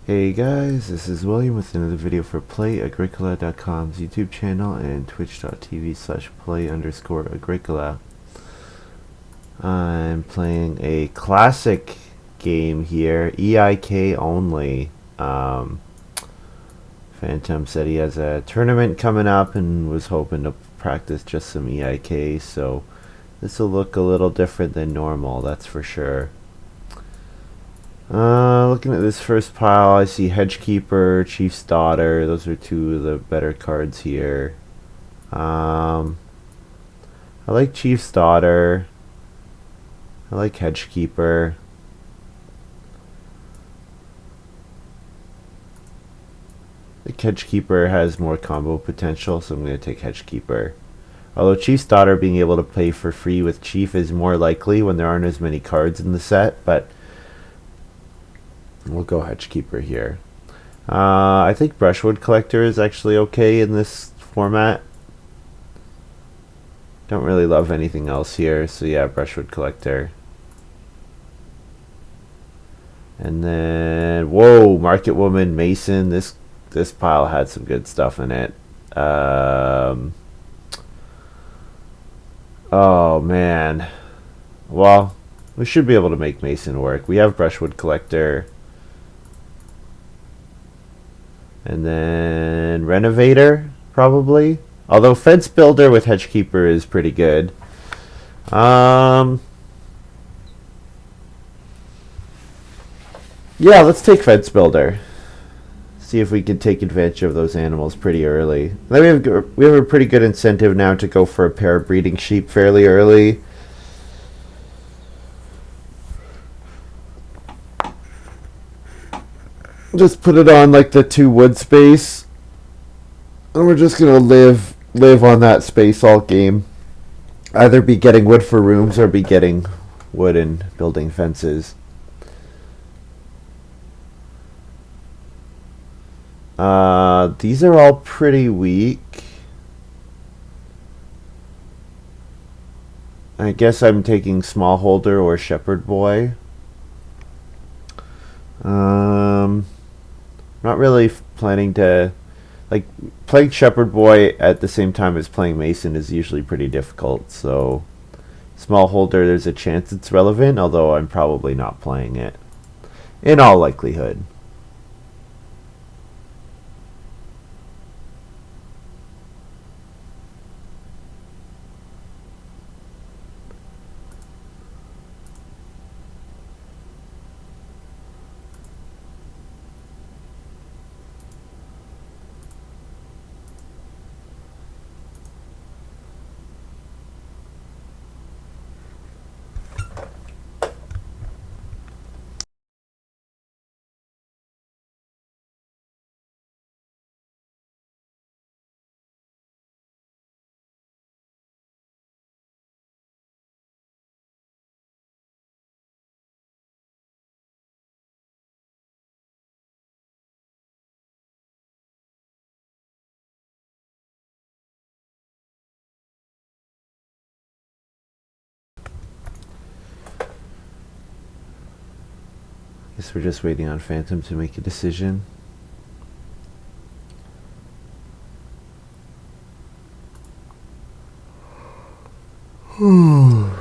Hey guys, this is William with another video for Play-agricola.com's YouTube channel and twitch.tv/play_agricola. I'm playing a classic game here, EIK only. Phantom said he has a tournament coming up and was hoping to practice just some EIK, so this will look a little different than normal, that's for sure. Looking at this first pile, I see Hedgekeeper, Chief's Daughter. Those are two of the better cards here. I like Chief's Daughter. I like Hedgekeeper. I think Hedgekeeper has more combo potential, so I'm going to take Hedgekeeper. Although Chief's Daughter being able to play for free with Chief is more likely when there aren't as many cards in the set, but we'll go Hedgekeeper here. I think Brushwood Collector is actually okay in this format. Don't really love anything else here, so yeah, Brushwood Collector. And then, whoa, Market Woman, Mason. This pile had some good stuff in it. Oh man. Well, we should be able to make Mason work. We have Brushwood Collector. And then Renovator, probably. Although Fence Builder with Hedgekeeper is pretty good. Yeah, let's take Fence Builder. See if we can take advantage of those animals pretty early. Then we have a pretty good incentive now to go for a pair of breeding sheep fairly early. Just put it on like the 2 wood space, and we're just gonna live on that space all game. Either be getting wood for rooms or be getting wood and building fences. These are all pretty weak. I guess I'm taking Smallholder or Shepherd Boy. Not really planning to, like, playing Shepherd Boy at the same time as playing Mason is usually pretty difficult, so Smallholder, there's a chance it's relevant, although I'm probably not playing it in all likelihood. Guess we're just waiting on Phantom to make a decision. Yeah,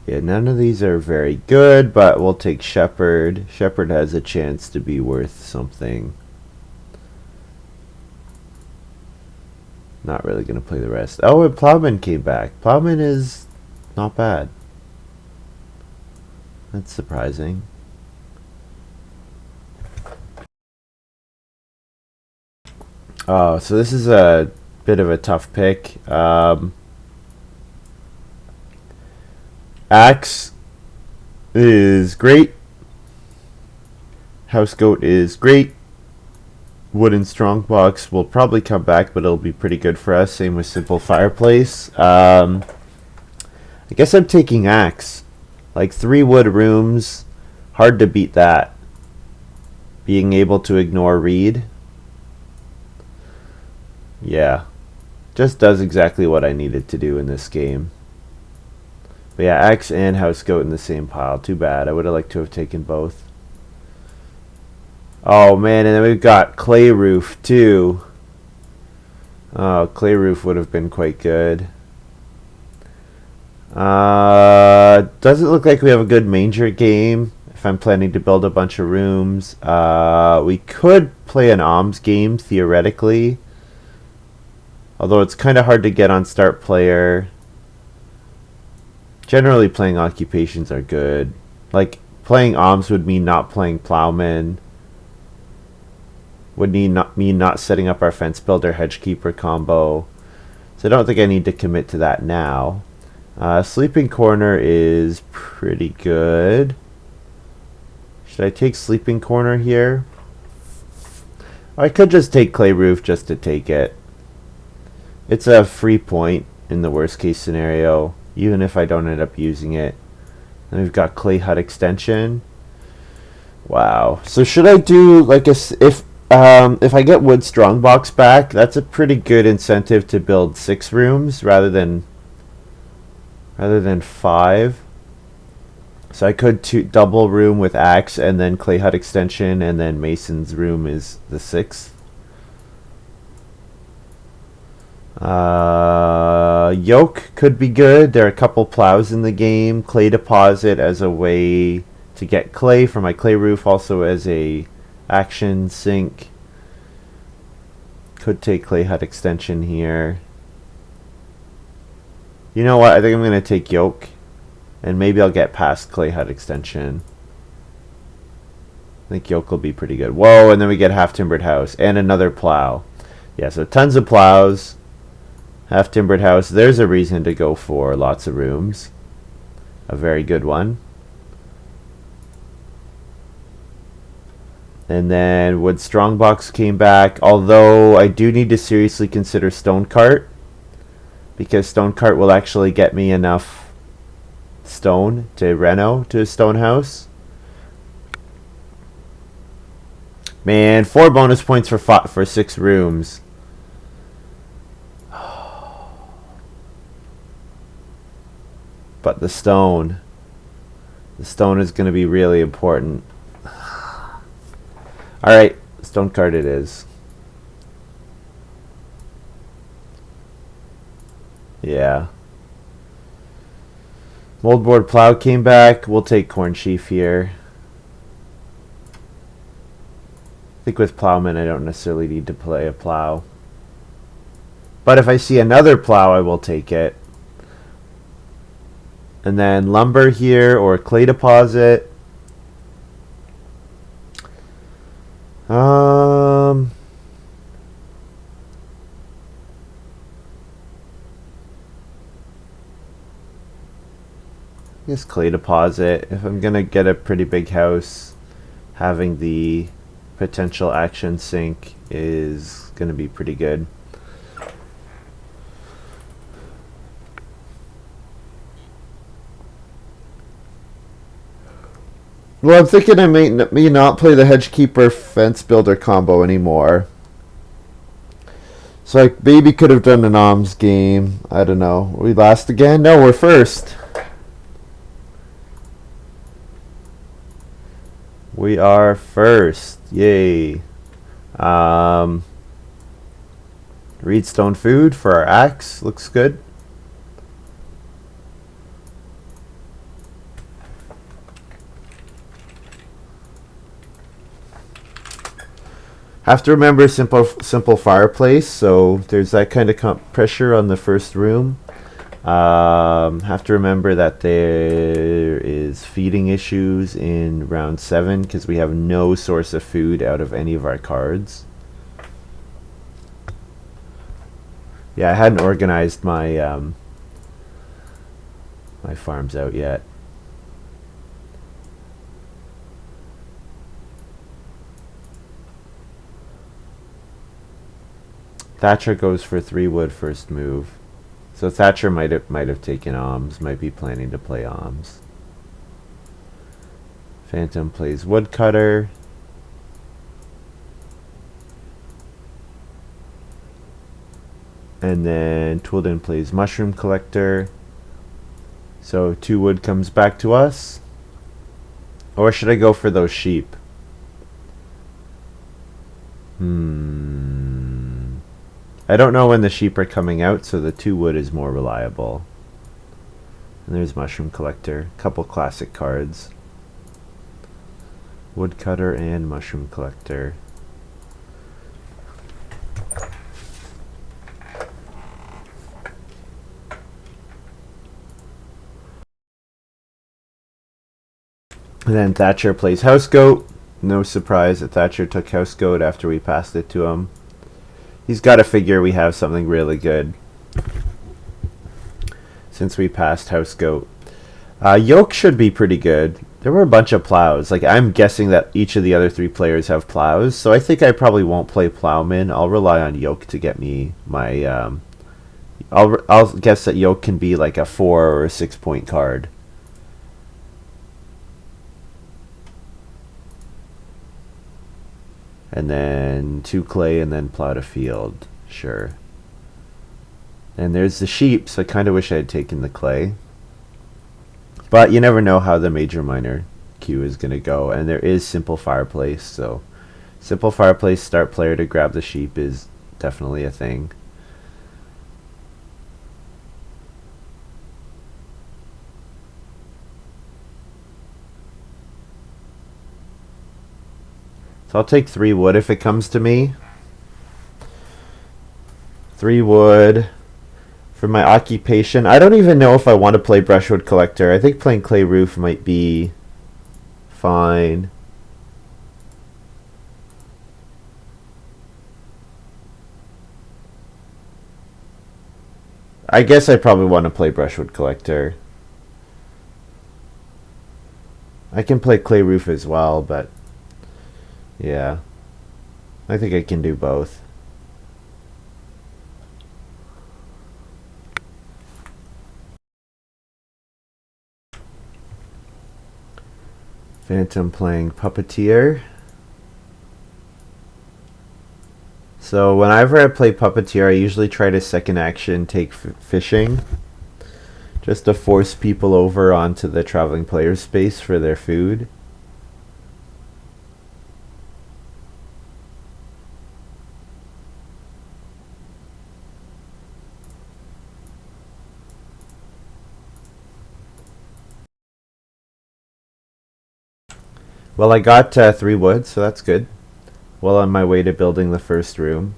none of these are very good, but we'll take Shepherd. Shepherd has a chance to be worth something. Not really going to play the rest. Oh, and Plowman came back. Plowman is not bad. That's surprising. Oh, so this is a bit of a tough pick. Axe is great. House Goat is great. Wooden Strongbox will probably come back, but it'll be pretty good for us. Same with Simple Fireplace. I guess I'm taking Axe. Like 3 wood rooms. Hard to beat that. Being able to ignore Reed. Yeah. Just does exactly what I needed to do in this game. But yeah, axe and house goat in the same pile. Too bad. I would have liked to have taken both. Oh man, and then we've got clay roof too. Oh, clay roof would have been quite good. Doesn't look like we have a good manger game. If I'm planning to build a bunch of rooms, we could play an alms game theoretically. Although it's kind of hard to get on start player. Generally playing occupations are good. Like, playing alms would mean not playing plowman. Would mean not setting up our fence builder hedgekeeper combo. So I don't think I need to commit to that now. Sleeping corner is pretty good. Should I take sleeping corner here? I could just take clay roof just to take it. It's a free point in the worst case scenario, even if I don't end up using it. Then we've got clay hut extension. Wow. So should I do like if I get wood strongbox back, that's a pretty good incentive to build 6 rooms rather than 5. So I could double room with axe and then clay hut extension, and then mason's room is the 6th. Yoke could be good. There are a couple plows in the game. Clay deposit as a way to get clay for my clay roof, also as a action sink. Could take clay hut extension here. You know what? I think I'm going to take yoke, and maybe I'll get past clay hut extension. I think yoke will be pretty good. Whoa, and then we get half timbered house and another plow. Yeah, so tons of plows. Half timbered house. There's a reason to go for lots of rooms. A very good one. And then wood strongbox came back. Although I do need to seriously consider stone cart, because stone cart will actually get me enough stone to reno to a stone house. Man, 4 bonus points for 6 rooms. But the stone is going to be really important. Alright, stone cart it is. Yeah. Moldboard plow came back. We'll take corn sheaf here. I think with plowman I don't necessarily need to play a plow. But if I see another plow, I will take it. And then lumber here or clay deposit. I guess clay deposit. If I'm gonna get a pretty big house, having the potential action sink is gonna be pretty good. Well, I'm thinking I may not play the hedgekeeper fence builder combo anymore. So I maybe could have done an alms game. I don't know. Are we last again? No, we're first. We are first. Yay. Reedstone food for our axe. Looks good. Have to remember simple fireplace, so there's that kind of pressure on the first room. Have to remember that there is feeding issues in round 7 because we have no source of food out of any of our cards. Yeah, I hadn't organized my my farms out yet. Thatcher goes for 3 wood first move. So Thatcher might have taken alms, might be planning to play alms. Phantom plays woodcutter. And then touldin plays mushroom collector. So 2 wood comes back to us. Or should I go for those sheep? I don't know when the sheep are coming out, so the 2 wood is more reliable. And there's mushroom collector. Couple classic cards. Woodcutter and mushroom collector. And then Thatcher plays House Goat. No surprise that Thatcher took House Goat after we passed it to him. He's got to figure we have something really good since we passed House Goat. Yoke should be pretty good. There were a bunch of plows. Like, I'm guessing that each of the other 3 players have plows, so I think I probably won't play Plowman. I'll rely on Yoke to get me my... I'll guess that Yoke can be like a 4 or a 6 point card. And then 2 clay and then plowed a field. Sure. And there's the sheep, so I kind of wish I had taken the clay. But you never know how the major minor queue is going to go. And there is simple fireplace, so simple fireplace start player to grab the sheep is definitely a thing. So I'll take 3 wood if it comes to me. 3 wood for my occupation. I don't even know if I want to play brushwood collector. I think playing clay roof might be fine. I guess I probably want to play brushwood collector. I can play clay roof as well, but yeah, I think I can do both. Phantom playing Puppeteer. So whenever I play Puppeteer, I usually try to second action take fishing, just to force people over onto the traveling player space for their food. Well, I got 3 wood, so that's good. Well on my way to building the first room.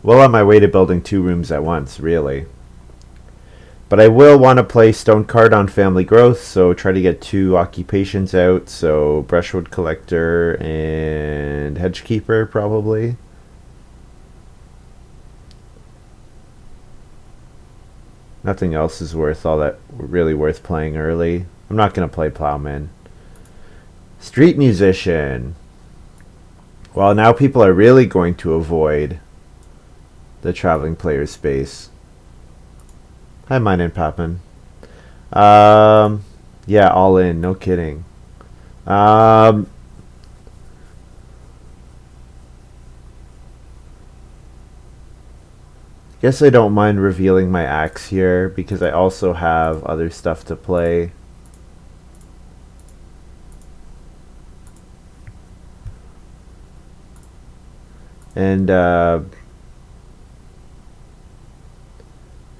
Well on my way to building 2 rooms at once, really. But I will want to play Stone Card on Family Growth, so try to get 2 occupations out. So Brushwood Collector and Hedgekeeper, probably. Nothing else is really worth playing early. I'm not going to play Plowman. Street Musician. Well, now people are really going to avoid the traveling player space. Hi, Mine and Pappin. Yeah, all in. No kidding. Guess I don't mind revealing my axe here because I also have other stuff to play. And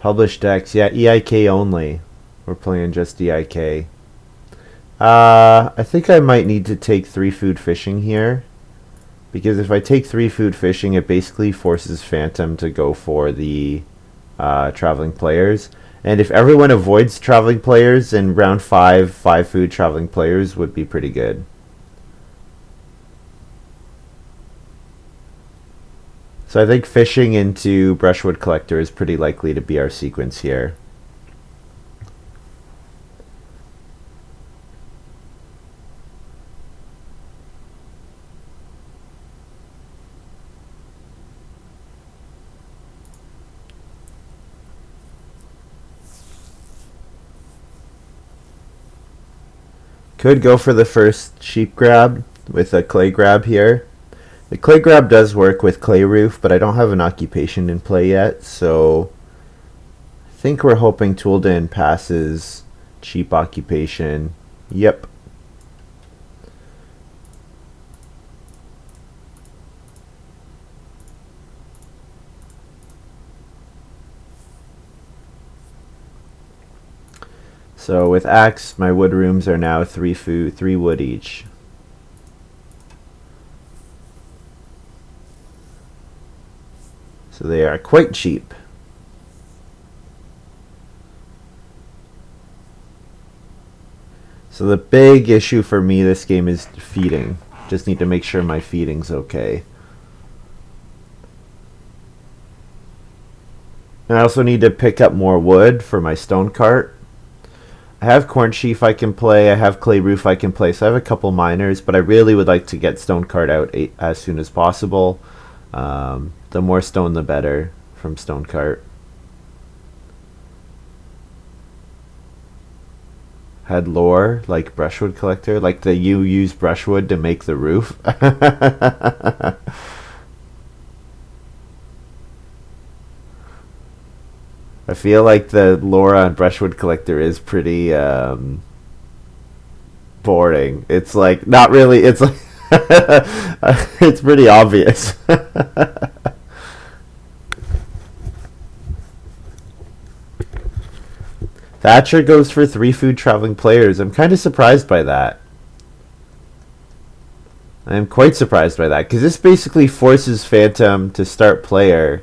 published decks, yeah, EIK only. We're playing just EIK. I think I might need to take 3 food fishing here, because if I take 3 food fishing, it basically forces Phantom to go for the traveling players. And if everyone avoids traveling players in round 5, 5 food traveling players would be pretty good. So I think fishing into Brushwood Collector is pretty likely to be our sequence here. Could go for the first sheep grab with a clay grab here. The clay grab does work with clay roof, but I don't have an occupation in play yet, so I think we're hoping touldin passes cheap occupation. Yep. So with axe, my wood rooms are now 3 wood each. So they are quite cheap. So the big issue for me this game is feeding. Just need to make sure my feeding's okay. And I also need to pick up more wood for my stone cart. I have corn sheaf I can play, I have clay roof I can play, so I have a couple miners, but I really would like to get stone cart out as soon as possible. The more stone the better from stone cart. Had lore like brushwood collector, like you use brushwood to make the roof. I feel like the lore on brushwood collector is pretty boring. It's like not really. It's like it's pretty obvious. Thatcher goes for 3 food traveling players. I'm kind of surprised by that. I am quite surprised by that because this basically forces Phantom to start player.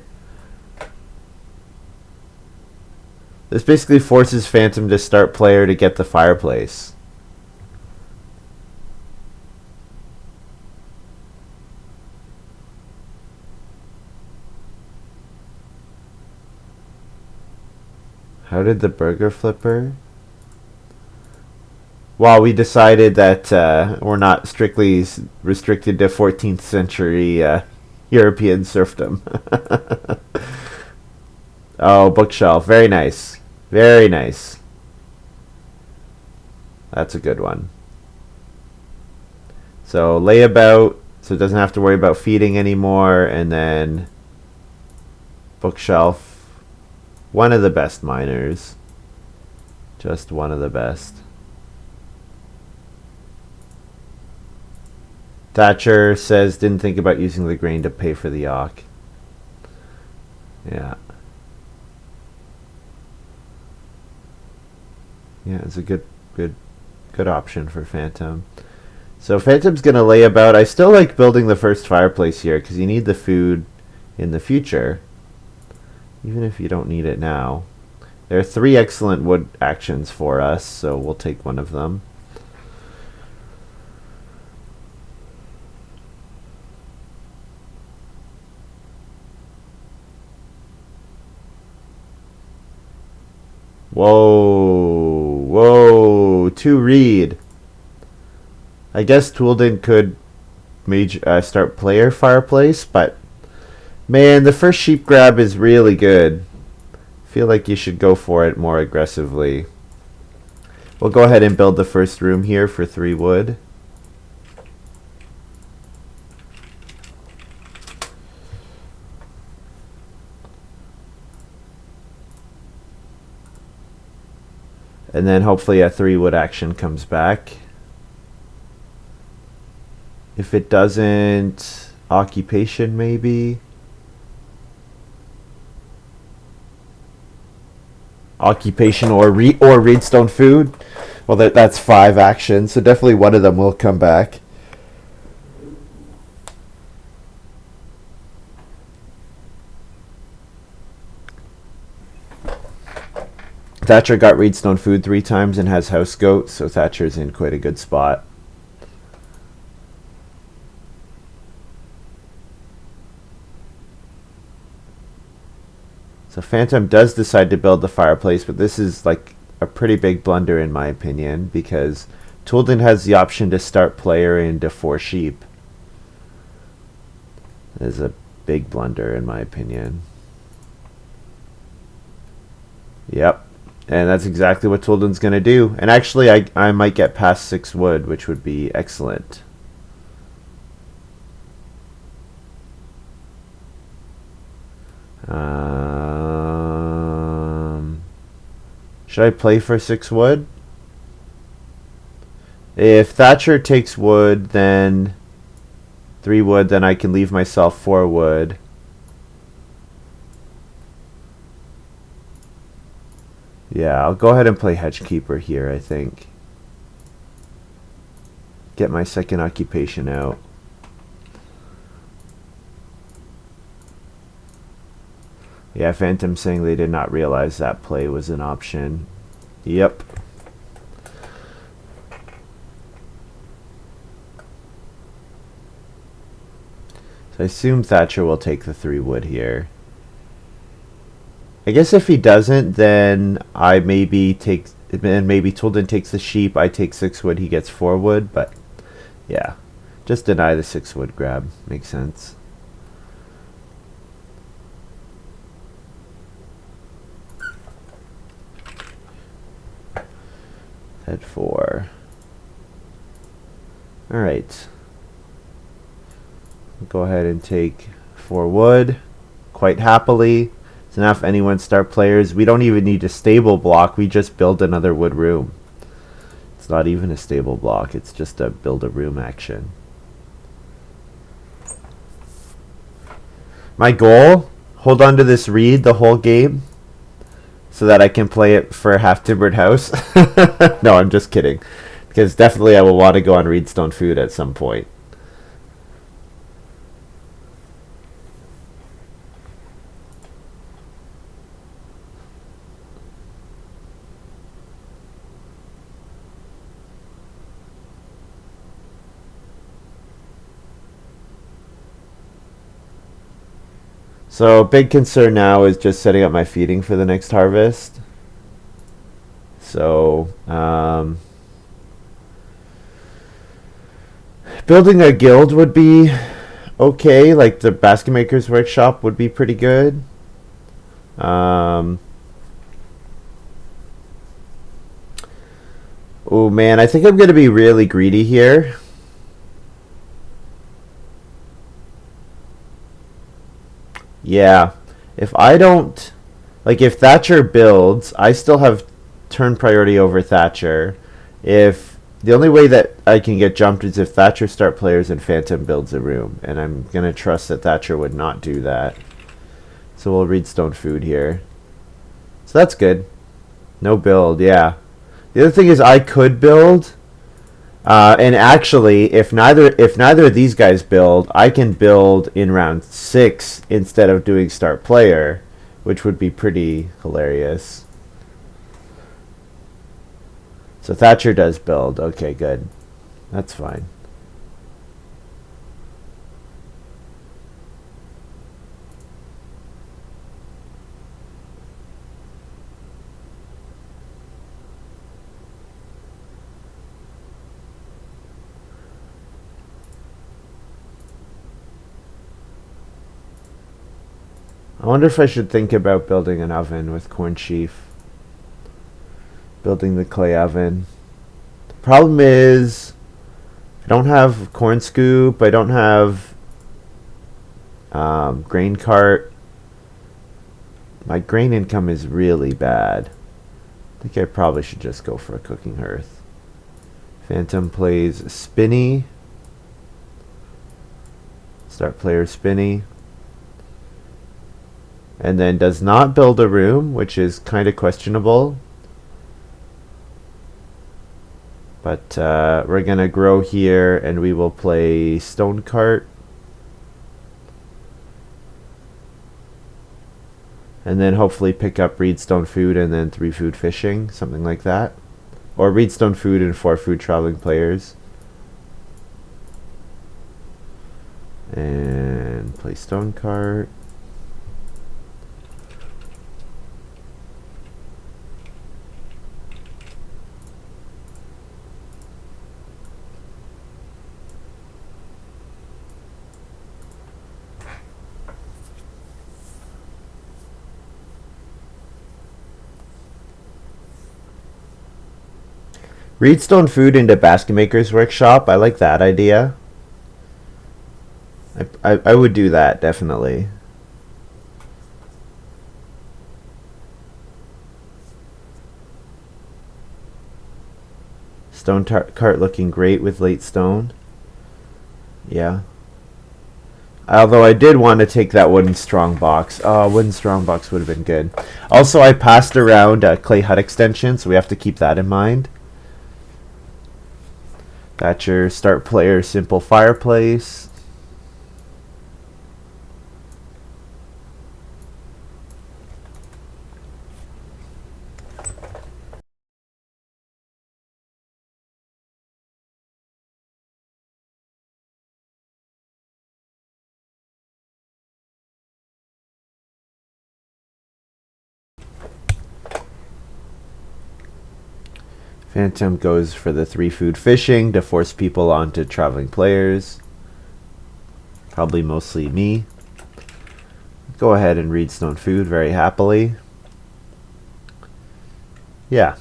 This basically forces Phantom to start player to get the fireplace. How did the burger flipper? Well, we decided that we're not strictly restricted to 14th century European serfdom. Oh, bookshelf. Very nice. Very nice. That's a good one. So layabout, so it doesn't have to worry about feeding anymore, and then bookshelf. One of the best miners. Just one of the best. Thatcher says didn't think about using the grain to pay for the Ock. Yeah. Yeah, it's a good option for Phantom. So Phantom's gonna lay about. I still like building the first fireplace here because you need the food in the future. Even if you don't need it now. There are 3 excellent wood actions for us, so we'll take one of them. Whoa, whoa, 2 reed. I guess touldin could start player fireplace, but man, the first sheep grab is really good. I feel like you should go for it more aggressively. We'll go ahead and build the first room here for 3 wood. And then hopefully a 3 wood action comes back. If it doesn't, occupation maybe. Occupation or reedstone food. Well, that's 5 actions, so definitely one of them will come back. Thatcher got reedstone food 3 times and has house goat, so Thatcher's in quite a good spot. So Phantom does decide to build the fireplace, but this is like a pretty big blunder in my opinion, because touldin has the option to start player into 4 sheep. That is a big blunder in my opinion. Yep. And that's exactly what touldin's going to do. And actually, I might get past 6 wood, which would be excellent. Should I play for 6 wood? If Thatcher takes wood, then 3 wood, then I can leave myself 4 wood. Yeah, I'll go ahead and play Hedgekeeper here, I think. Get my second occupation out. Yeah, Phantom saying they did not realize that play was an option. Yep. So I assume Thatcher will take the 3 wood here. I guess if he doesn't, then I maybe take, and maybe touldin takes the sheep, I take 6 wood, he gets 4 wood, but yeah. Just deny the 6 wood grab. Makes sense. Head 4. Alright. Go ahead and take 4 wood. Quite happily. It's enough anyone start players. We don't even need a stable block. We just build another wood room. It's not even a stable block. It's just a build a room action. My goal, hold on to this reed the whole game so that I can play it for a half-timbered house. No, I'm just kidding. Because definitely I will want to go on Reedstone Food at some point. So big concern now is just setting up my feeding for the next harvest. So building a guild would be okay. Like the Basket Maker's Workshop would be pretty good. Oh man, I think I'm going to be really greedy here. Yeah, if I don't, like if Thatcher builds, I still have turn priority over Thatcher. If the only way that I can get jumped is if Thatcher start players and Phantom builds a room, and I'm gonna trust that Thatcher would not do that. So we'll Reedstone Food here. So that's good. No build, yeah. The other thing is I could build. And actually, if neither of these guys build, I can build in round 6 instead of doing start player, which would be pretty hilarious. So Thatcher does build. Okay, good. That's fine. I wonder if I should think about building an oven with corn sheaf. Building the clay oven. The problem is I don't have corn scoop. I don't have grain cart. My grain income is really bad. I think I probably should just go for a cooking hearth. Phantom plays Spinny. Start player Spinny. And then does not build a room, which is kind of questionable. But we're going to grow here, and we will play Stone Cart. And then hopefully pick up Reedstone Food and then 3 food fishing, something like that. Or Reedstone Food and 4 food traveling players. And play Stone Cart. Reedstone Food into Basket Maker's Workshop. I like that idea. I would do that, definitely. Stone cart looking great with late stone. Yeah. Although I did want to take that wooden strong box. Wooden strong box would have been good. Also, I passed around a clay hut extension, so we have to keep that in mind. Thatcher, start player, simple fireplace. Phantom goes for the 3 food fishing to force people onto traveling players. Probably mostly me. Go ahead and read stone food very happily. Yeah,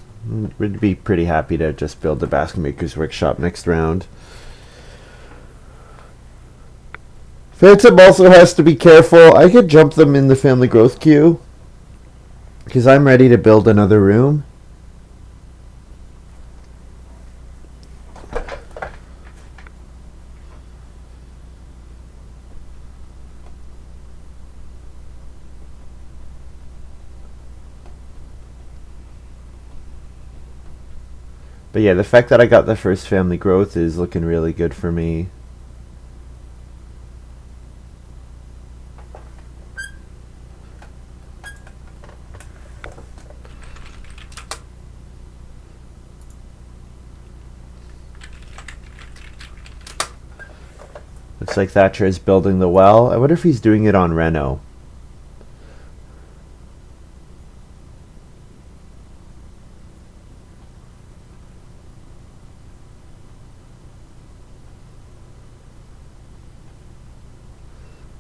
we'd be pretty happy to just build the basket maker's workshop next round. Phantom also has to be careful. I could jump them in the family growth queue because I'm ready to build another room. But yeah, the fact that I got the first family growth is looking really good for me. Looks like Thatcher is building the well. I wonder if he's doing it on Reno.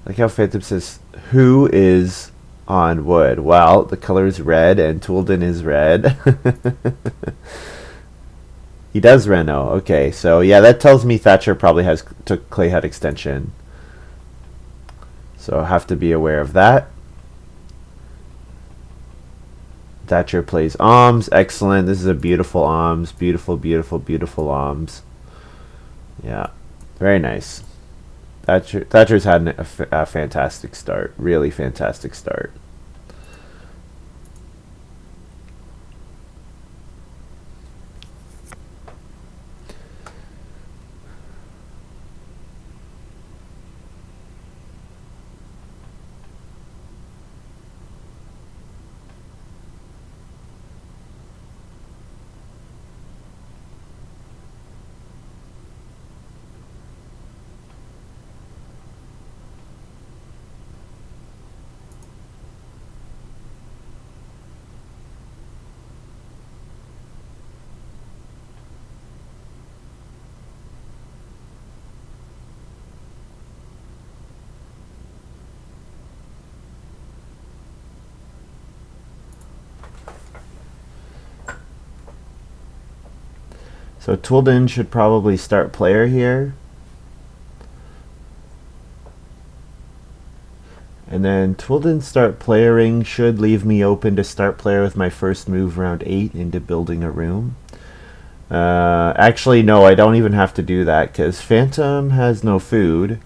Like how Phantom says, who is on wood? Well, the color is red and touldin is red. He does Reno. Okay, so yeah, that tells me Thatcher probably took clay hut extension. So I'll have to be aware of that. Thatcher plays Alms. Excellent. This is a beautiful Alms. Beautiful, beautiful, beautiful Alms. Yeah, very nice. Thatcher's had a fantastic start. Really fantastic start. So touldin should probably start player here. And then touldin start playering should leave me open to start player with my first move round 8 into building a room. Actually, no, I don't even have to do that because Phantom has no food.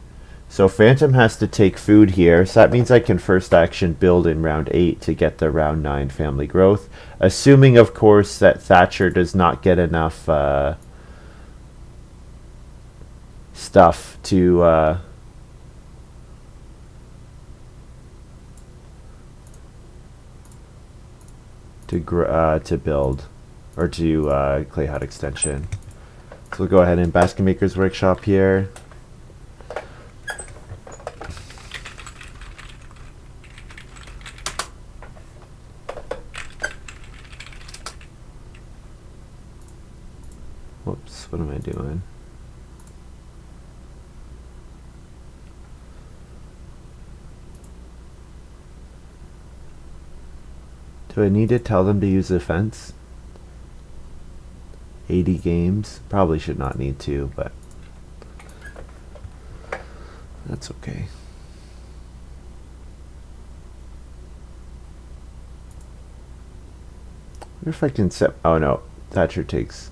So Phantom has to take food here. So that means I can first action build in round 8 to get the round 9 family growth. Assuming, of course, that Thatcher does not get enough stuff to build or to clay hut extension. So we'll go ahead and basket maker's workshop here. Whoops, what am I doing? Do I need to tell them to use the fence? 80 games? Probably should not need to, but that's okay. I wonder if I can set... Oh no, Thatcher takes...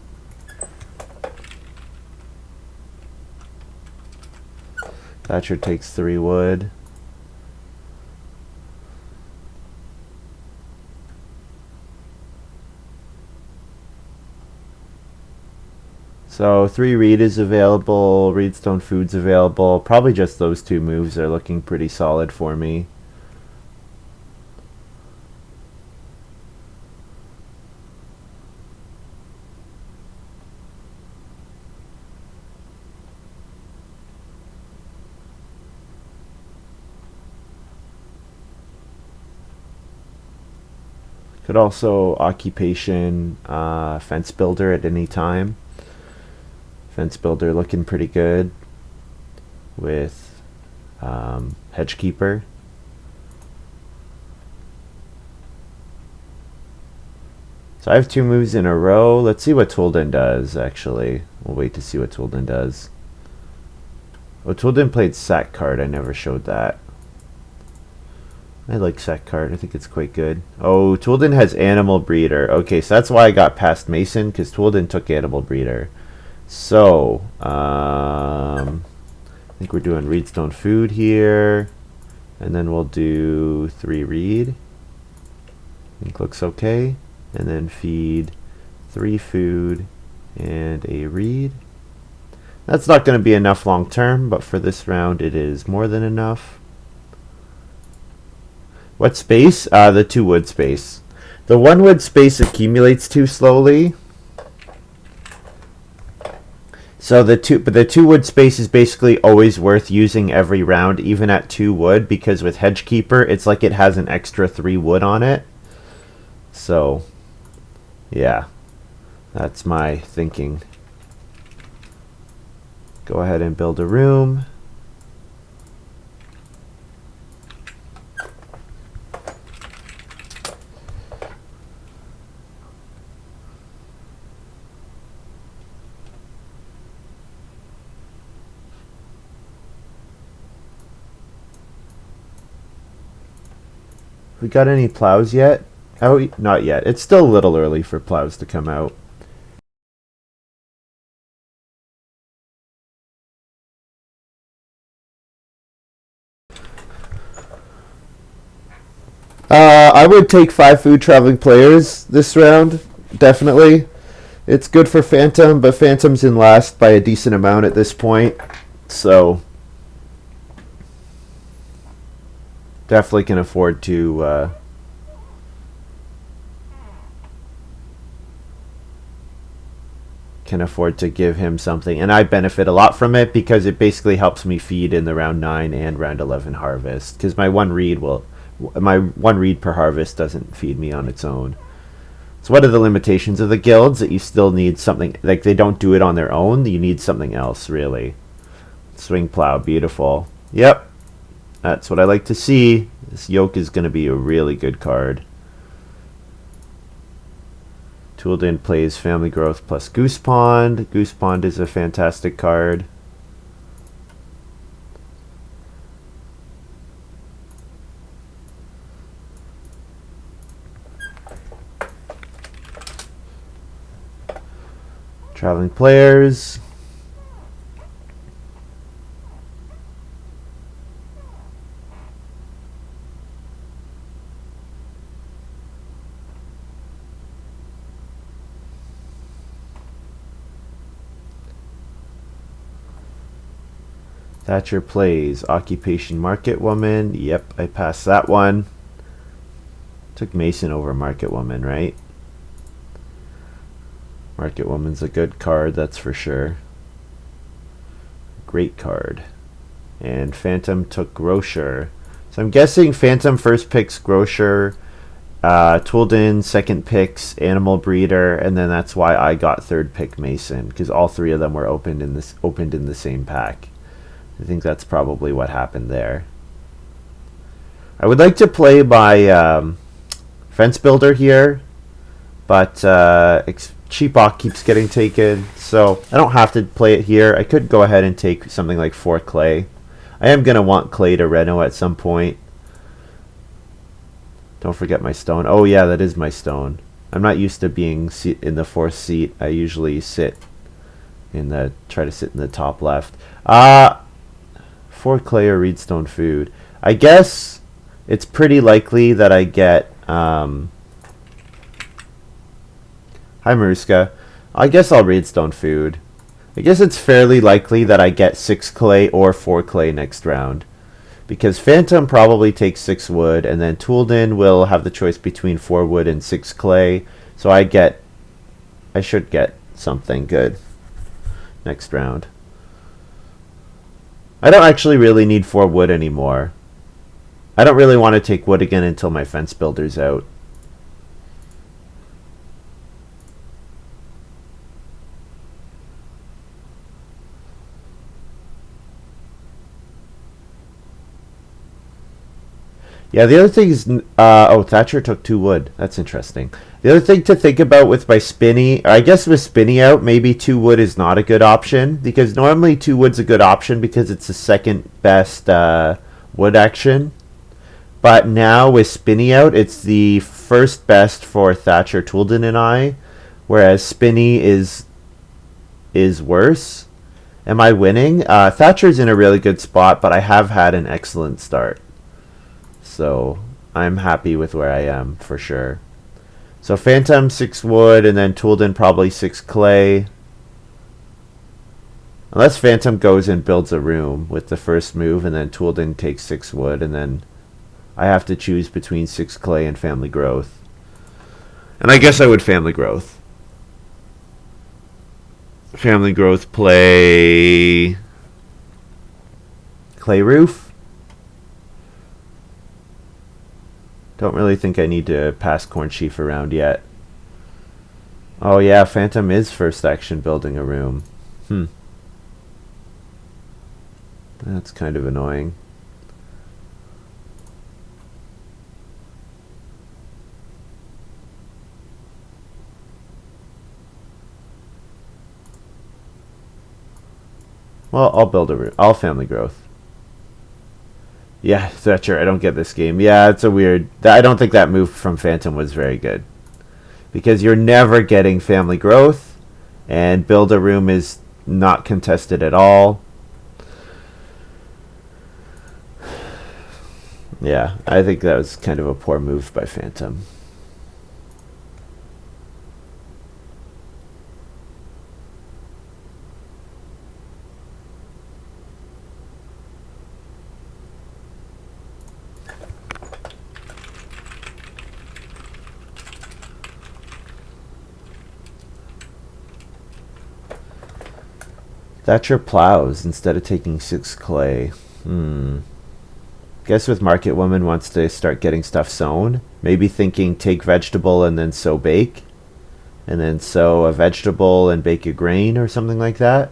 Thatcher takes 3 wood. So 3 reed is available, reedstone food's available. Probably just those 2 moves are looking pretty solid for me. Could also occupation fence builder at any time. Fence builder looking pretty good with hedge keeper. So I have 2 moves in a row. Let's see what touldin does, actually. We'll wait to see what touldin does. Oh, touldin played sack card. I never showed that. I like sack card. I think it's quite good. Oh, touldin has animal breeder. Okay, so that's why I got past Mason, because touldin took animal breeder. So, I think we're doing reedstone food here. And then we'll do 3 reed. I think looks okay. And then feed 3 food and a reed. That's not going to be enough long term, but for this round it is more than enough. What space? The 2 wood space. The 1 wood space accumulates too slowly. So the 2 wood space is basically always worth using every round, even at 2 wood, because with hedge keeper, it's like it has an extra 3 wood on it. So, yeah, that's my thinking. Go ahead and build a room. We got any plows yet? Oh, not yet. It's still a little early for plows to come out. I would take 5 food traveling players this round, definitely. It's good for Phantom, but Phantom's in last by a decent amount at this point, so definitely can afford to give him something, and I benefit a lot from it because it basically helps me feed in the round 9 and round 11 harvest, because my 1 reed per harvest doesn't feed me on its own. So one of the limitations of the guilds that you still need something, like they don't do it on their own, you need something else really. Swing plow, beautiful. Yep, that's what I like to see. This yoke is going to be a really good card. Touldin plays Family Growth plus Goose Pond. Goose Pond is a fantastic card. Traveling players. Thatcher plays Occupation Market Woman. Yep, I passed that one. Took Mason over Market Woman, right? Market Woman's a good card, that's for sure. Great card. And Phantom took Grocer. So I'm guessing Phantom first picks Grocer, touldin second picks Animal Breeder, and then that's why I got 3rd pick Mason, because all 3 of them were opened in the same pack. I think that's probably what happened there. I would like to play my Fence Builder here, but Cheapok keeps getting taken, so I don't have to play it here. I could go ahead and take something like 4 Clay. I am going to want Clay to Reno at some point. Don't forget my stone. Oh yeah, that is my stone. I'm not used to being in the 4th seat. I usually try to sit in the top left. 4 clay or reedstone food. I guess it's pretty likely that I get... Hi, Maruska. I guess I'll reedstone food. I guess it's fairly likely that I get 6 clay or 4 clay next round. Because Phantom probably takes 6 wood, and then touldin will have the choice between 4 wood and 6 clay. So I should get something good next round. I don't actually really need 4 wood anymore. I don't really want to take wood again until my fence builder's out. Yeah, the other thing is, oh, Thatcher took 2 wood. That's interesting. The other thing to think about with my Spinny, I guess with Spinny out, maybe 2 wood is not a good option, because normally 2 wood's a good option because it's the second best wood action. But now with Spinny out, it's the first best for Thatcher, touldin, and I, whereas Spinny is worse. Am I winning? Thatcher's in a really good spot, but I have had an excellent start. So I'm happy with where I am for sure. So Phantom 6 wood and then touldin probably 6 clay. Unless Phantom goes and builds a room with the first move and then touldin takes 6 wood and then I have to choose between 6 clay and family growth. And I guess I would family growth. Family growth play clay roof. Don't really think I need to pass corn sheaf around yet. Oh yeah, Phantom is first action building a room. That's kind of annoying. Well, I'll build a room. I'll family growth. Yeah, Thatcher, I don't get this game. Yeah, it's a weird... I don't think that move from Phantom was very good. Because you're never getting family growth, and build a room is not contested at all. Yeah, I think that was kind of a poor move by Phantom. Thatcher plows instead of taking 6 clay. Guess with Market Woman wants to start getting stuff sown. Maybe thinking take vegetable and then sow bake. And then sow a vegetable and bake a grain or something like that.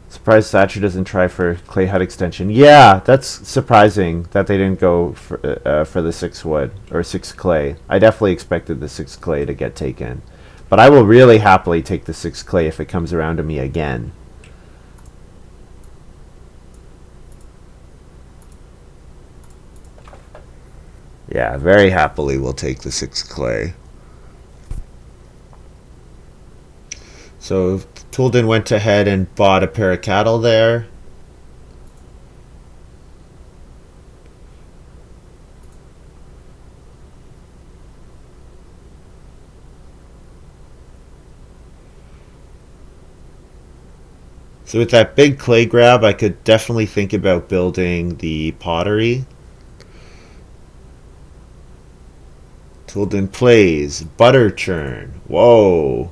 Surprised Thatcher doesn't try for clay hut extension. Yeah, that's surprising that they didn't go for the 6 wood or 6 clay. I definitely expected the 6 clay to get taken. But I will really happily take the 6 clay if it comes around to me again. Yeah, very happily we'll take the 6 clay. So touldin went ahead and bought a pair of cattle there. So with that big clay grab, I could definitely think about building the pottery. Touldin plays butter churn. Whoa.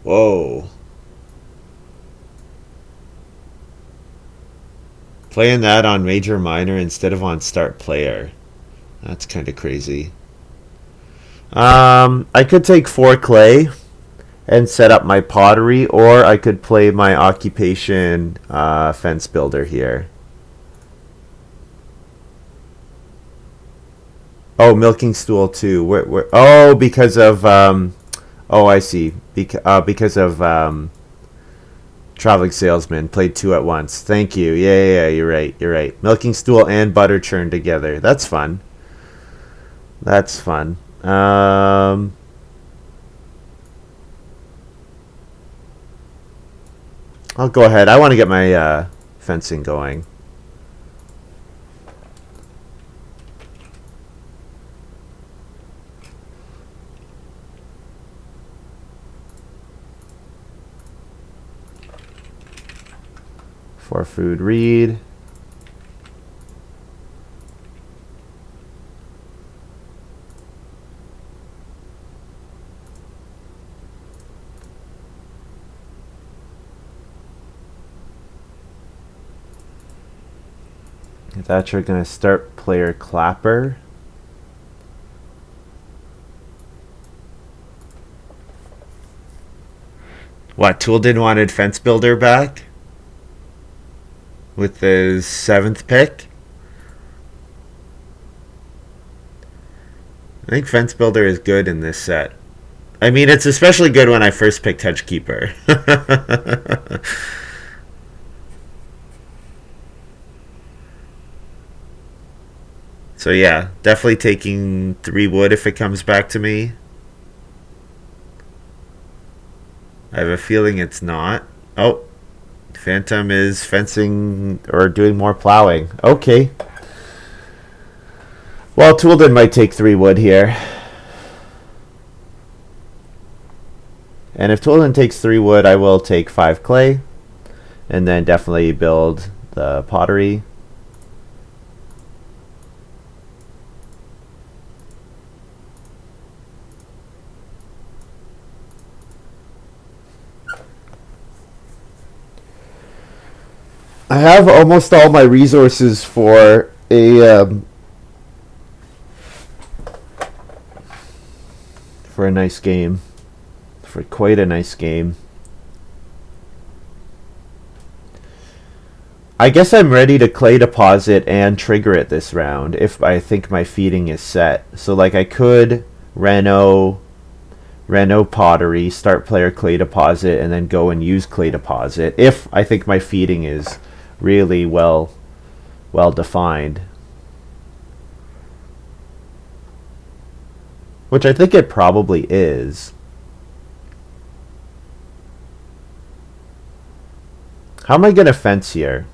Whoa. Playing that on major minor instead of on start player. That's kind of crazy. I could take 4 clay and set up my pottery, or I could play my occupation fence builder here. Oh, milking stool too. Oh, because of oh, I see. Because of traveling salesman played two at once. Thank you. Yeah. You're right. You're right. Milking stool and butter churn together. That's fun. That's fun. I'll go ahead. I want to get my fencing going. For food, read. Thatcher gonna start player clapper. What, touldin wanted fence builder back? With his 7th pick? I think fence builder is good in this set. I mean, it's especially good when I first picked Hedgekeeper. So yeah, definitely taking 3 wood if it comes back to me. I have a feeling it's not. Oh, Phantom is fencing or doing more plowing. Okay. Well, touldin might take 3 wood here. And if touldin takes 3 wood, I will take 5 clay. And then definitely build the pottery. I have almost all my resources for a nice game, for quite a nice game. I guess I'm ready to clay deposit and trigger it this round if I think my feeding is set. So like I could Reno pottery, start player clay deposit, and then go and use clay deposit if I think my feeding is really well defined, which I think it probably is. How am I gonna fence here?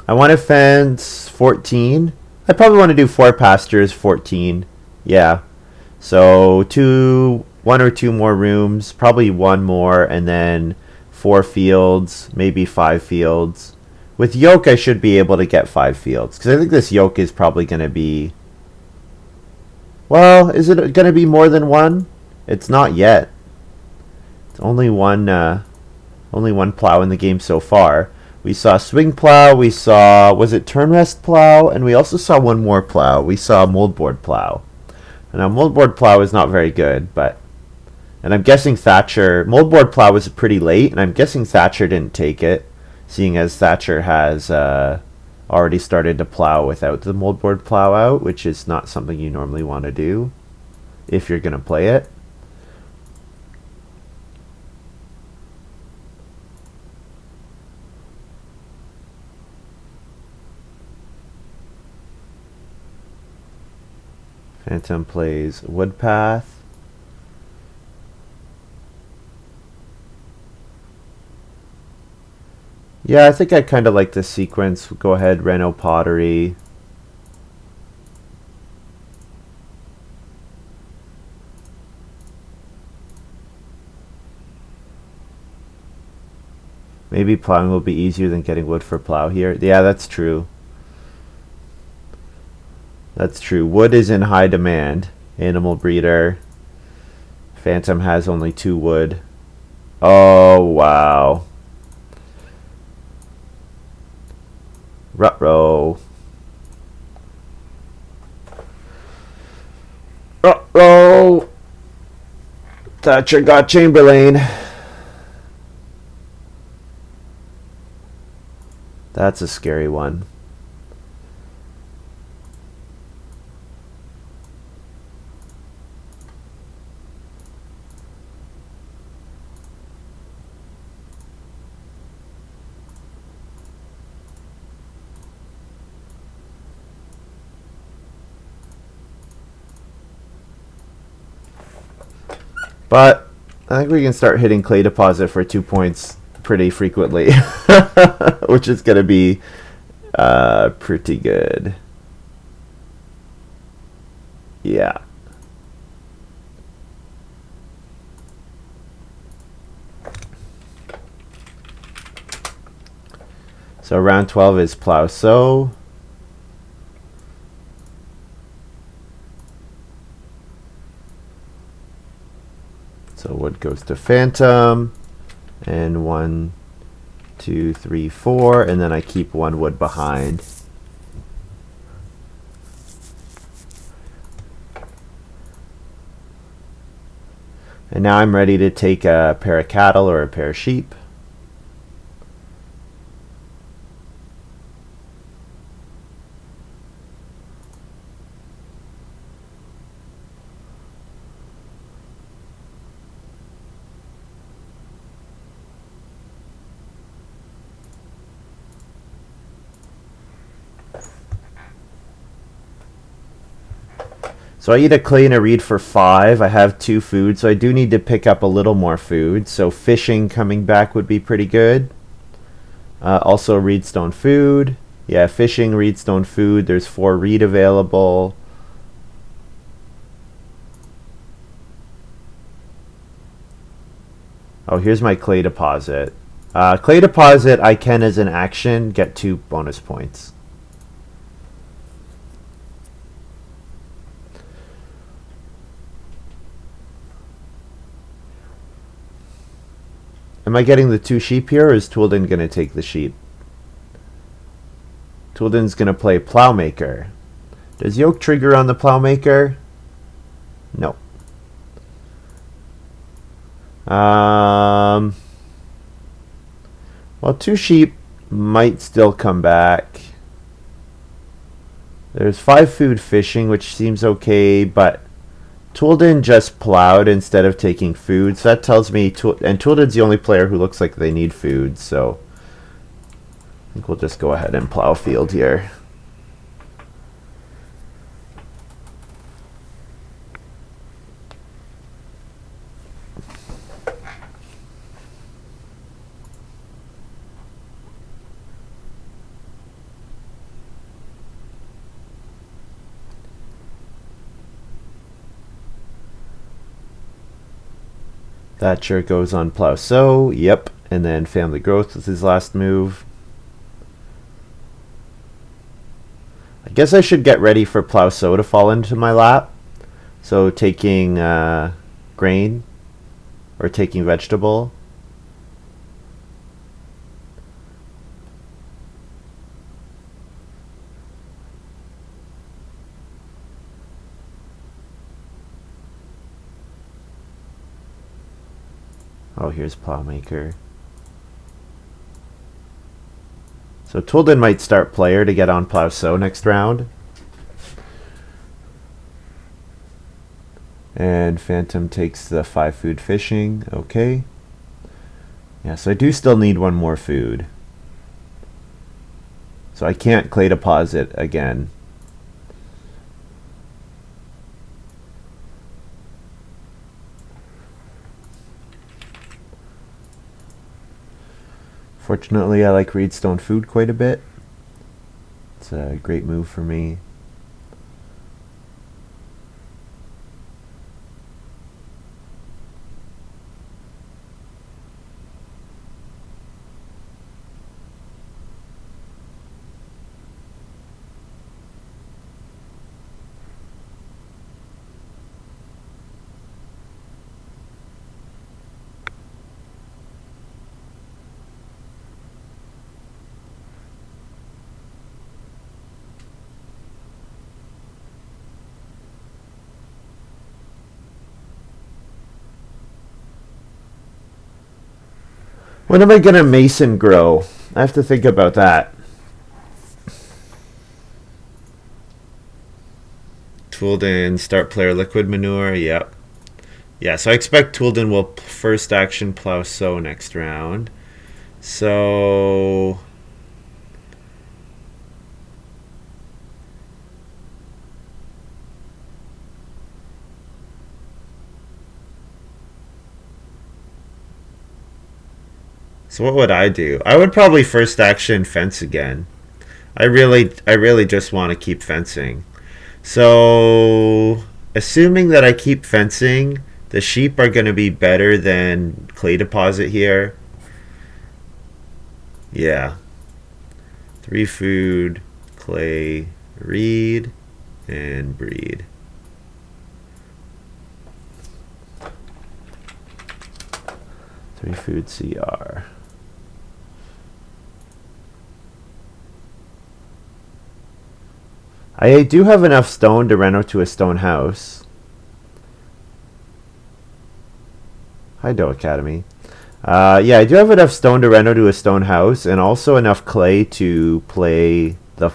I want to fence 14. I probably want to do 4 pastures, 14. Yeah, so 1 or 2 more rooms, probably 1 more, and then 4 fields, maybe 5 fields. With yoke, I should be able to get 5 fields, because I think this yoke is probably going to be... Well, is it going to be more than 1? It's not yet. It's only one plow in the game so far. We saw swing plow, we saw, was it turn rest plow, and we also saw 1 more plow. We saw moldboard plow. And now moldboard plow is not very good, but... And I'm guessing Thatcher... Moldboard plow was pretty late, and I'm guessing Thatcher didn't take it, seeing as Thatcher has already started to plow without the moldboard plow out, which is not something you normally want to do if you're going to play it. Phantom plays Woodpath. Yeah, I think I kind of like this sequence. Go ahead, Reno pottery. Maybe plowing will be easier than getting wood for plow here. Yeah, that's true. That's true. Wood is in high demand. Animal breeder. Phantom has only 2 wood. Oh, wow. Ruh-roh. Ruh-roh. Thatcher got Chamberlain. That's a scary one. But I think we can start hitting clay deposit for 2 points pretty frequently, which is going to be pretty good. Yeah. So round 12 is plow sow. So wood goes to phantom, and 1, 2, 3, 4, and then I keep 1 wood behind. And now I'm ready to take a pair of cattle or a pair of sheep. So I eat a clay and a reed for 5. I have 2 food, so I do need to pick up a little more food. So fishing coming back would be pretty good. Also reedstone food. Yeah, fishing, reedstone food. There's 4 reed available. Oh, here's my clay deposit. Clay deposit, I can, as an action, get 2 bonus points. Am I getting the 2 sheep here, or is touldin going to take the sheep? Touldin's going to play plowmaker. Does yoke trigger on the plowmaker? No. Well, 2 sheep might still come back. There's 5 food fishing, which seems okay, but touldin just plowed instead of taking food, so that tells me, and touldin's the only player who looks like they need food, so I think we'll just go ahead and plow field here. Thatcher goes on plow sow, yep, and then family growth was his last move. I guess I should get ready for plow sow to fall into my lap. So taking grain or taking vegetable. Oh, here's plowmaker. So touldin might start player to get on plow sow next round. And phantom takes the 5 food fishing. Okay. Yeah, so I do still need 1 more food. So I can't clay deposit again. Fortunately, I like reedstone food quite a bit. It's a great move for me. When am I gonna mason grow? I have to think about that. Touldin, start player liquid manure. Yep. Yeah, so I expect Touldin will first action plow sow next round. So what would I do? I would probably first action fence again. I really just want to keep fencing. So assuming that I keep fencing, the sheep are going to be better than clay deposit here. Yeah. 3 food, clay, reed, and breed. Three food CR. I do have enough stone to reno to a stone house. Hi, Doe Academy. Yeah, I do have enough stone to reno to a stone house, and also enough clay to play the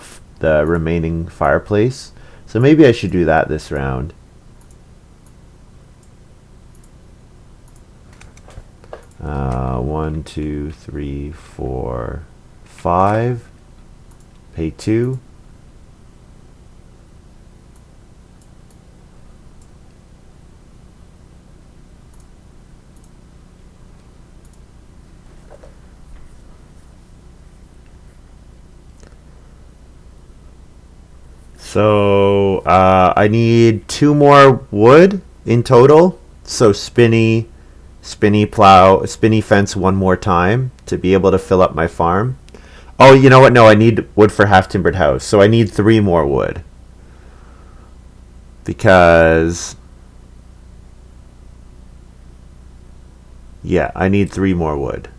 remaining fireplace. So maybe I should do that this round. One, two, three, 4, 5. Pay 2. So I need 2 more wood in total. So spinny plow, spinny fence 1 more time to be able to fill up my farm. Oh, you know what? No, I need wood for half timbered house. So I need 3 more wood. Because yeah, I need 3 more wood.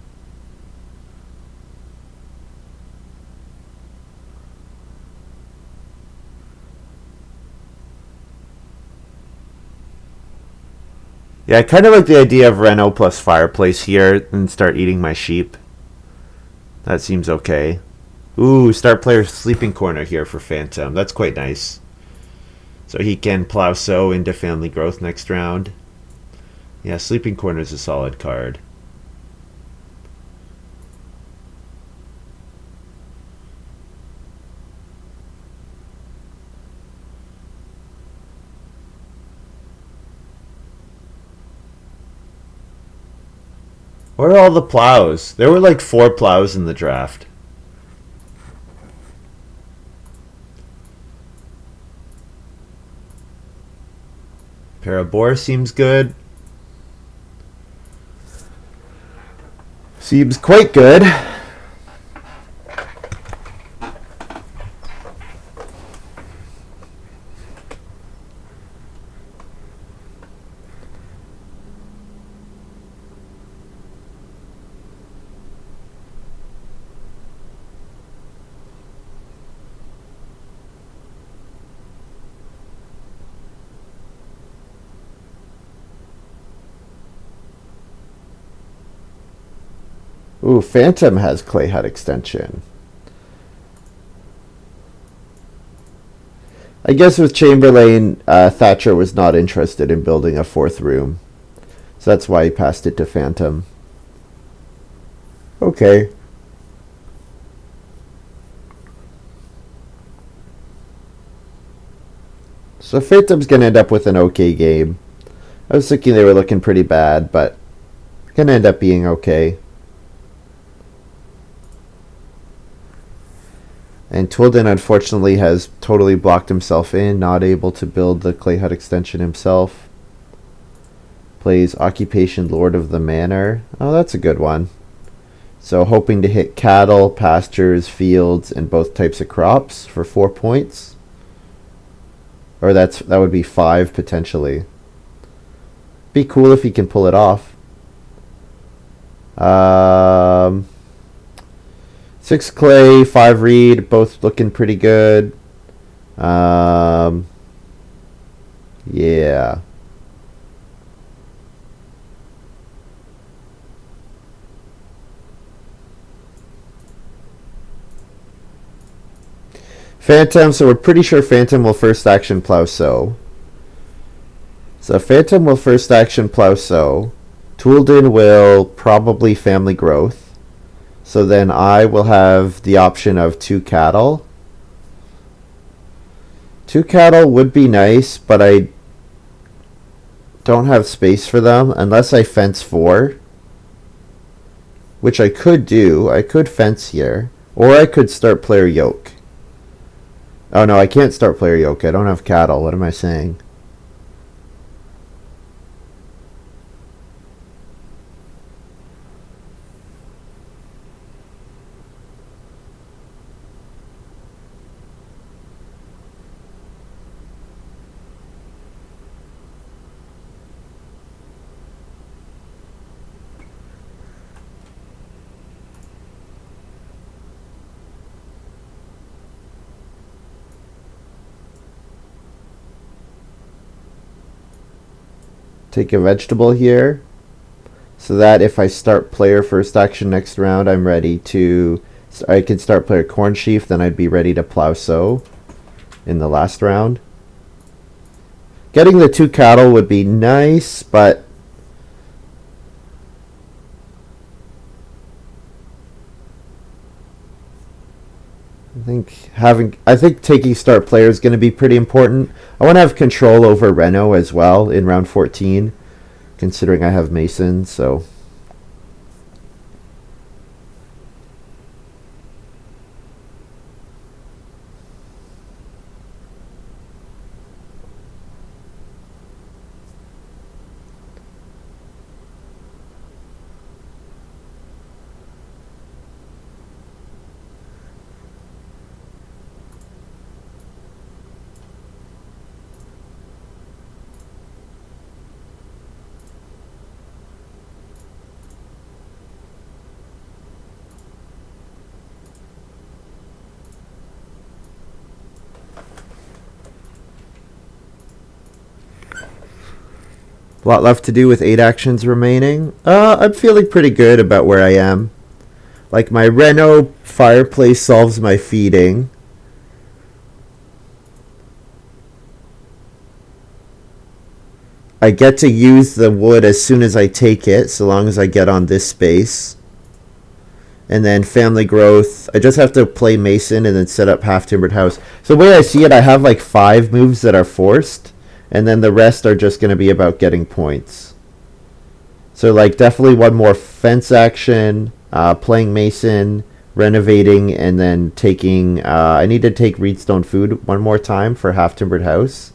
Yeah, I kind of like the idea of reno plus fireplace here and start eating my sheep. That seems okay. Ooh, start player sleeping corner here for Phantom. That's quite nice. So he can plow sow into family growth next round. Yeah, sleeping corner is a solid card. Where are all the plows? There were like 4 plows in the draft. Parabor seems good. Seems quite good. Ooh, Phantom has clay hut extension. I guess with Chamberlain, Thatcher was not interested in building a 4th room. So that's why he passed it to Phantom. Okay. So Phantom's going to end up with an okay game. I was thinking they were looking pretty bad, but going to end up being okay. And Touldin, unfortunately, has totally blocked himself in, not able to build the clay hut extension himself. Plays Occupation Lord of the Manor. Oh, that's a good one. So hoping to hit cattle, pastures, fields, and both types of crops for 4 points. Or that would be 5 potentially. Be cool if he can pull it off. 6 clay, 5 reed, both looking pretty good. Yeah. Phantom, so we're pretty sure Phantom will first action plow sow. So Phantom will first action plow sow. Touldin will probably family growth. So then I will have the option of 2 cattle. 2 cattle would be nice, but I don't have space for them unless I fence 4. Which I could do. I could fence here. Or I could start player yoke. Oh no, I can't start player yoke. I don't have cattle. What am I saying? Take a vegetable here, so that if I start player first action next round, I'm ready to. I can start player corn sheaf, then I'd be ready to plow sow in the last round. Getting the 2 cattle would be nice, but I think taking start player is going to be pretty important. I want to have control over Reno as well in round 14, considering I have Mason, so. A lot left to do with 8 actions remaining. I'm feeling pretty good about where I am. Like, my Reno fireplace solves my feeding. I get to use the wood as soon as I take it, so long as I get on this space. And then family growth, I just have to play Mason and then set up half-timbered house. So the way I see it, I have like 5 moves that are forced, and then the rest are just going to be about getting points. So like definitely one more fence action, playing Mason, renovating, and then taking, I need to take Reedstone Food one more time for half-timbered house.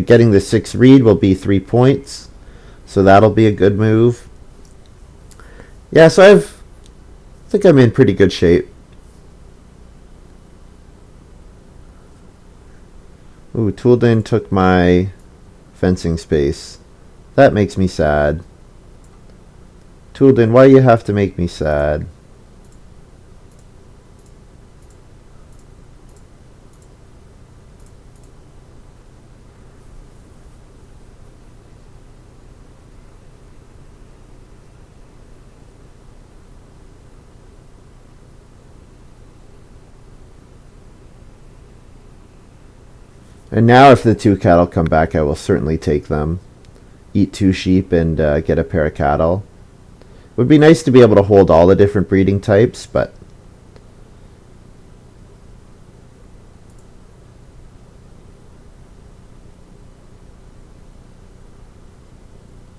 Getting the 6 reed will be 3 points. So that'll be a good move. Yeah, so I think I'm in pretty good shape. Ooh, Touldin took my fencing space. That makes me sad. Touldin, why you have to make me sad? And now if the 2 cattle come back, I will certainly take them. Eat 2 sheep and get a pair of cattle. Would be nice to be able to hold all the different breeding types, but...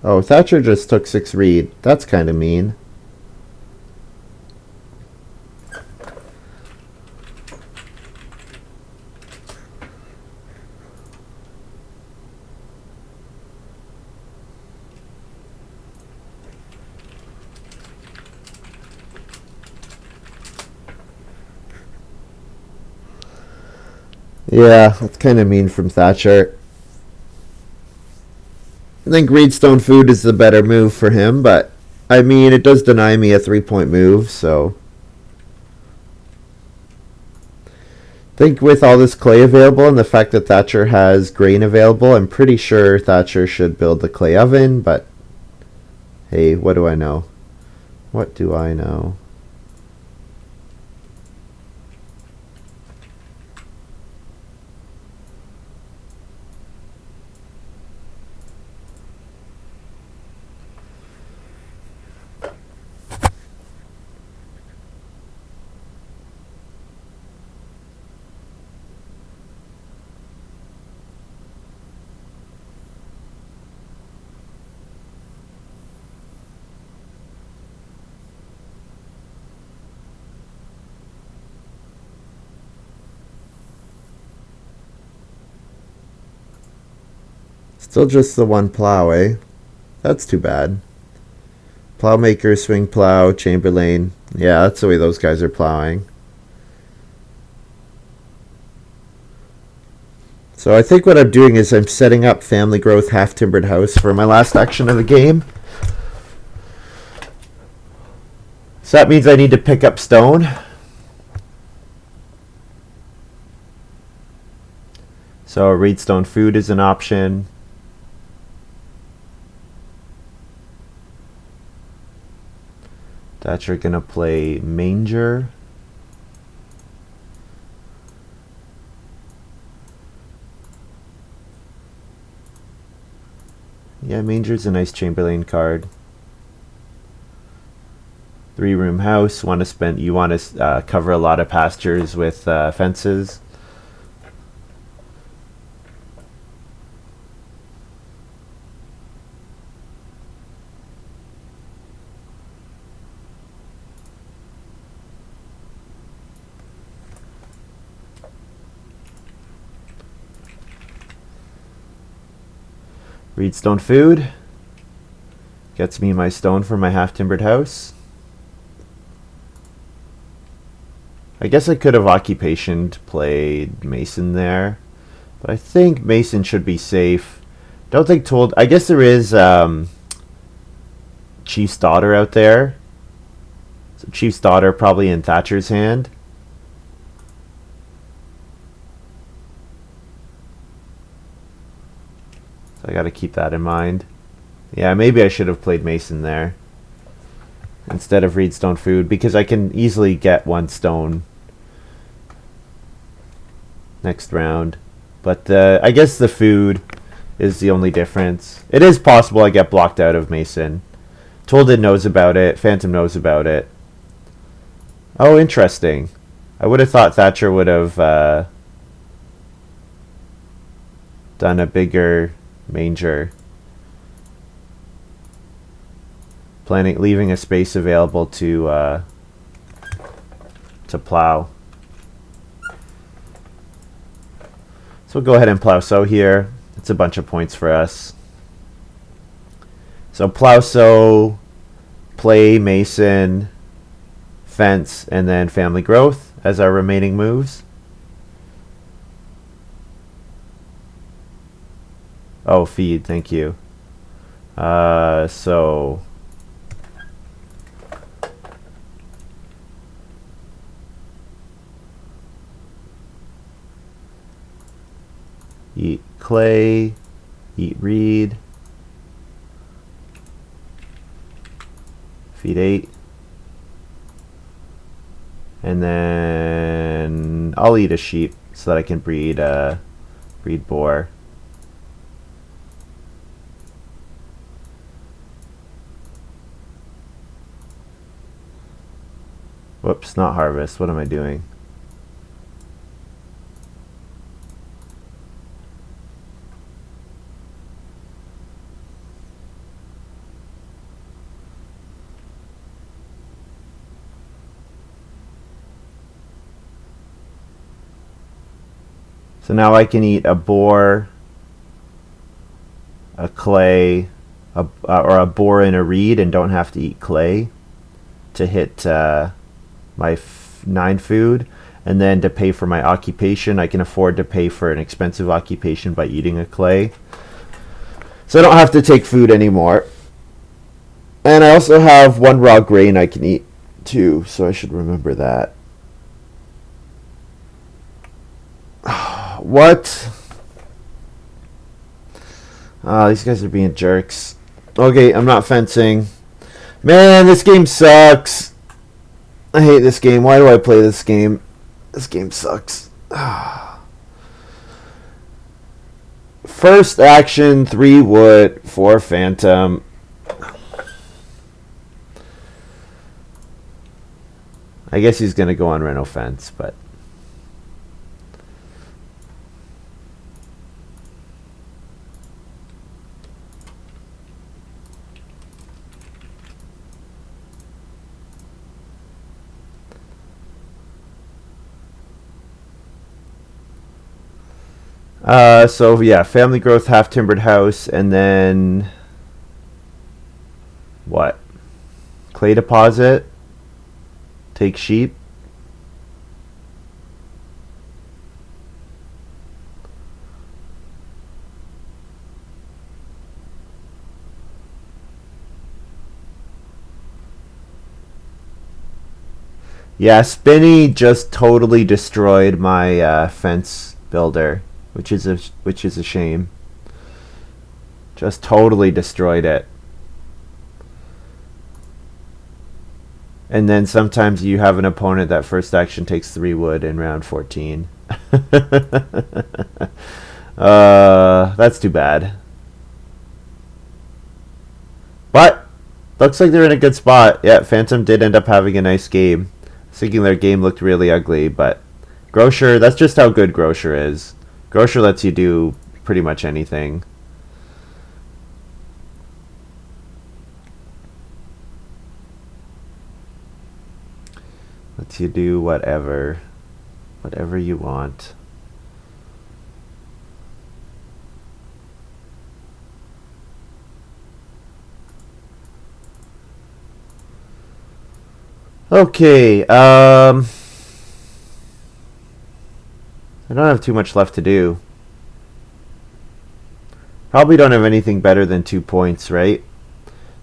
Oh, Thatcher just took 6 reed. That's kind of mean. Yeah, that's kind of mean from Thatcher. I think Reedstone Food is the better move for him, but I mean, it does deny me a 3-point move, so. I think with all this clay available and the fact that Thatcher has grain available, I'm pretty sure Thatcher should build the clay oven, but hey, what do I know? What do I know? Still just the one plow, eh? That's too bad. Plowmaker, swing plow, Chamberlain. Yeah, that's the way those guys are plowing. So I think what I'm doing is I'm setting up family growth half-timbered house for my last action of the game. So that means I need to pick up stone. So reedstone food is an option. Thatcher gonna play manger. Yeah, manger's a nice Chamberlain card. 3-room house. You want to cover a lot of pastures with fences. Reedstone food gets me my stone for my half-timbered house. I guess I could have occupationed played Mason there, but I think Mason should be safe. Don't think I guess there is Chief's Daughter out there. So Chief's Daughter probably in Thatcher's hand. So I got to keep that in mind. Yeah, maybe I should have played Mason there instead of Reedstone food, because I can easily get one stone next round. But I guess the food is the only difference. It is possible I get blocked out of Mason. Touldin knows about it. Phantom knows about it. Oh, interesting. I would have thought Thatcher would have done a bigger manger. Leaving a space available to plow. So we'll go ahead and plow sow here. It's a bunch of points for us. So plow sow, play Mason, fence, and then family growth as our remaining moves. Oh, feed, thank you. So eat clay, eat reed, feed 8, and then I'll eat a sheep so that I can breed boar. Whoops, not harvest. What am I doing? So now I can eat a boar, a clay, or a boar and a reed, and don't have to eat clay to hit my 9 food. And then to pay for my occupation, I can afford to pay for an expensive occupation by eating a clay. So I don't have to take food anymore. And I also have 1 raw grain I can eat too, so I should remember that. What? These guys are being jerks. Okay, I'm not fencing. Man, this game sucks. I hate this game. Why do I play this game? This game sucks. First action, 3 wood, 4 phantom. I guess he's going to go on Reno Fence, but... so yeah, family growth, half timbered house, and then what? Clay deposit, take sheep. Yeah, Spinny just totally destroyed my fence builder. Which is a shame. Just totally destroyed it. And then sometimes you have an opponent that first action takes 3 wood in round 14. That's too bad. But looks like they're in a good spot. Yeah, Phantom did end up having a nice game. I was thinking their game looked really ugly, but Grocer, that's just how good Grocer is. Grocer lets you do pretty much anything. Lets you do whatever you want. Okay, I don't have too much left to do. Probably don't have anything better than 2 points, right?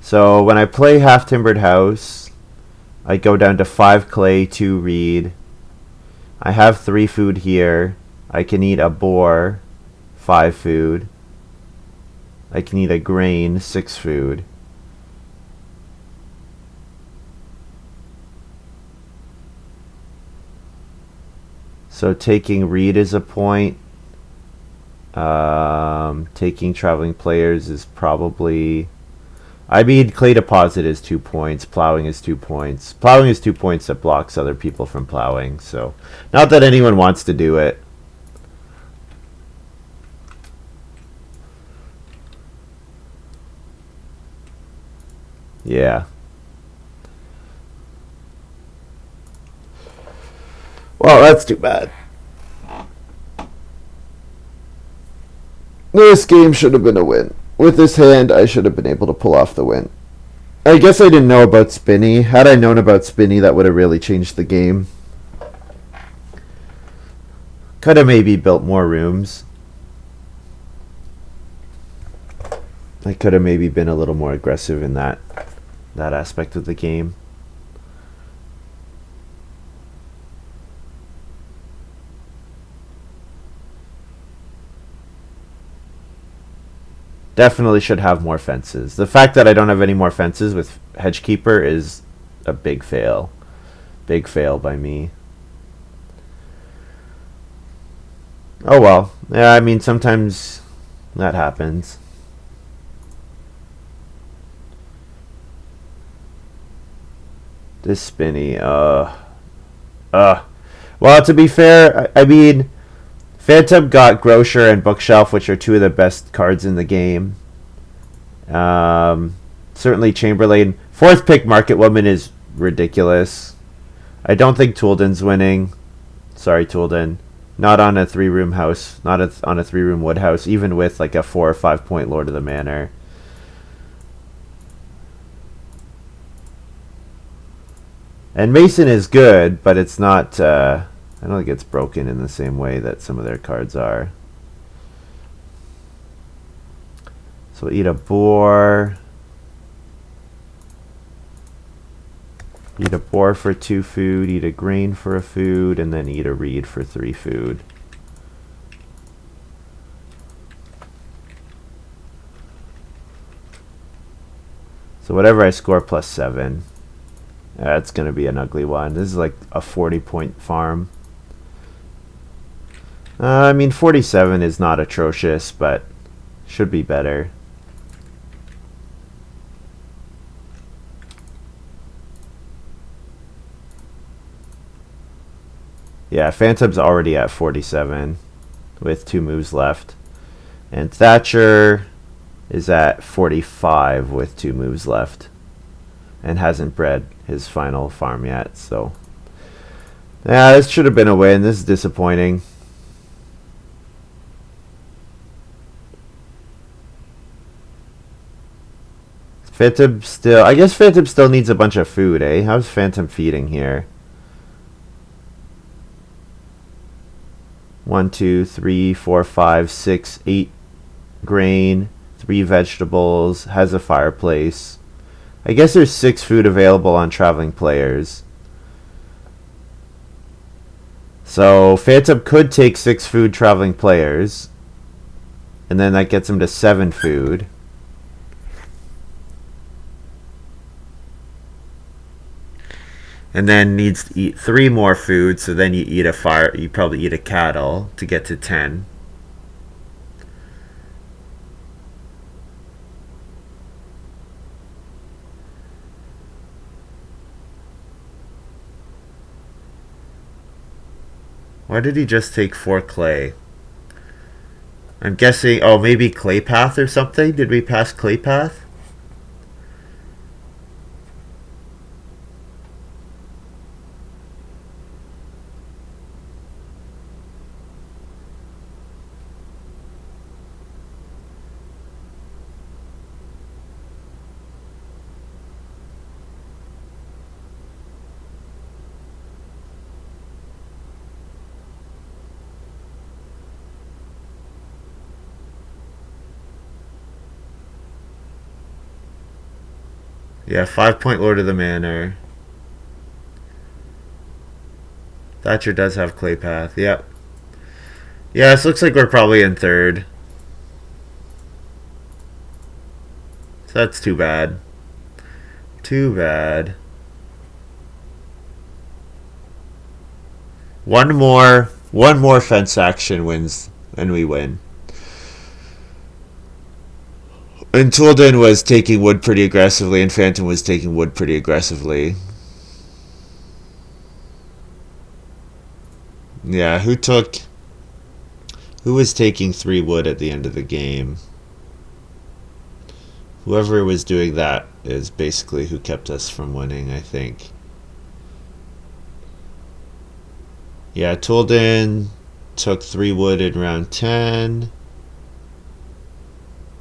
So when I play half timbered house, I go down to 5 clay, 2 reed. I have 3 food here. I can eat a boar, 5 food. I can eat a grain, 6 food. So taking reed is a point. Taking traveling players is probably... I mean, clay deposit is 2 points. Plowing is 2 points. Plowing is 2 points that blocks other people from plowing. So, not that anyone wants to do it. Yeah. Well, that's too bad. This game should have been a win. With this hand, I should have been able to pull off the win. I guess I didn't know about Spinny. Had I known about Spinny, that would have really changed the game. Could have maybe built more rooms. I could have maybe been a little more aggressive in that aspect of the game. Definitely should have more fences. The fact that I don't have any more fences with Hedgekeeper is a big fail. Big fail by me. Oh well. Yeah, I mean, sometimes that happens. This Spinny, well, to be fair, I mean, Phantom got Grocer and Bookshelf, which are 2 of the best cards in the game. Certainly Chamberlain. 4th pick Market Woman is ridiculous. I don't think Touldin's winning. Sorry, Touldin. Not on a 3-room house. Not on a 3-room wood house, even with like a 4 or 5 point Lord of the Manor. And Mason is good, but it's not... I don't think it's broken in the same way that some of their cards are. So eat a boar. Eat a boar for 2 food, eat a grain for a food, and then eat a reed for 3 food. So whatever I score plus 7, that's going to be an ugly one. This is like a 40-point farm. I mean, 47 is not atrocious, but should be better. Yeah, Phantom's already at 47 with 2 moves left. And Thatcher is at 45 with 2 moves left. And hasn't bred his final farm yet, so... yeah, this should have been a win. This is disappointing. Phantom still... I guess Phantom still needs a bunch of food, eh? How's Phantom feeding here? 1, 2, 3, 4, 5, 6, 8 grain, 3 vegetables, has a fireplace. I guess there's 6 food available on traveling players. So Phantom could take 6 food traveling players, and then that gets him to 7 food. And then needs to eat 3 more food, so then you probably eat a cattle to get to 10. Why did he just take 4 clay? I'm guessing, oh, maybe clay path or something? Did we pass clay path? Yeah, 5-point Lord of the Manor. Thatcher does have clay path, yep. Yeah, this looks like we're probably in 3rd. So that's too bad. Too bad. One more fence action wins, and we win. And Touldin was taking wood pretty aggressively, and Phantom was taking wood pretty aggressively. Yeah, who was taking 3 wood at the end of the game? Whoever was doing that is basically who kept us from winning, I think. Yeah, Touldin took 3 wood in round 10.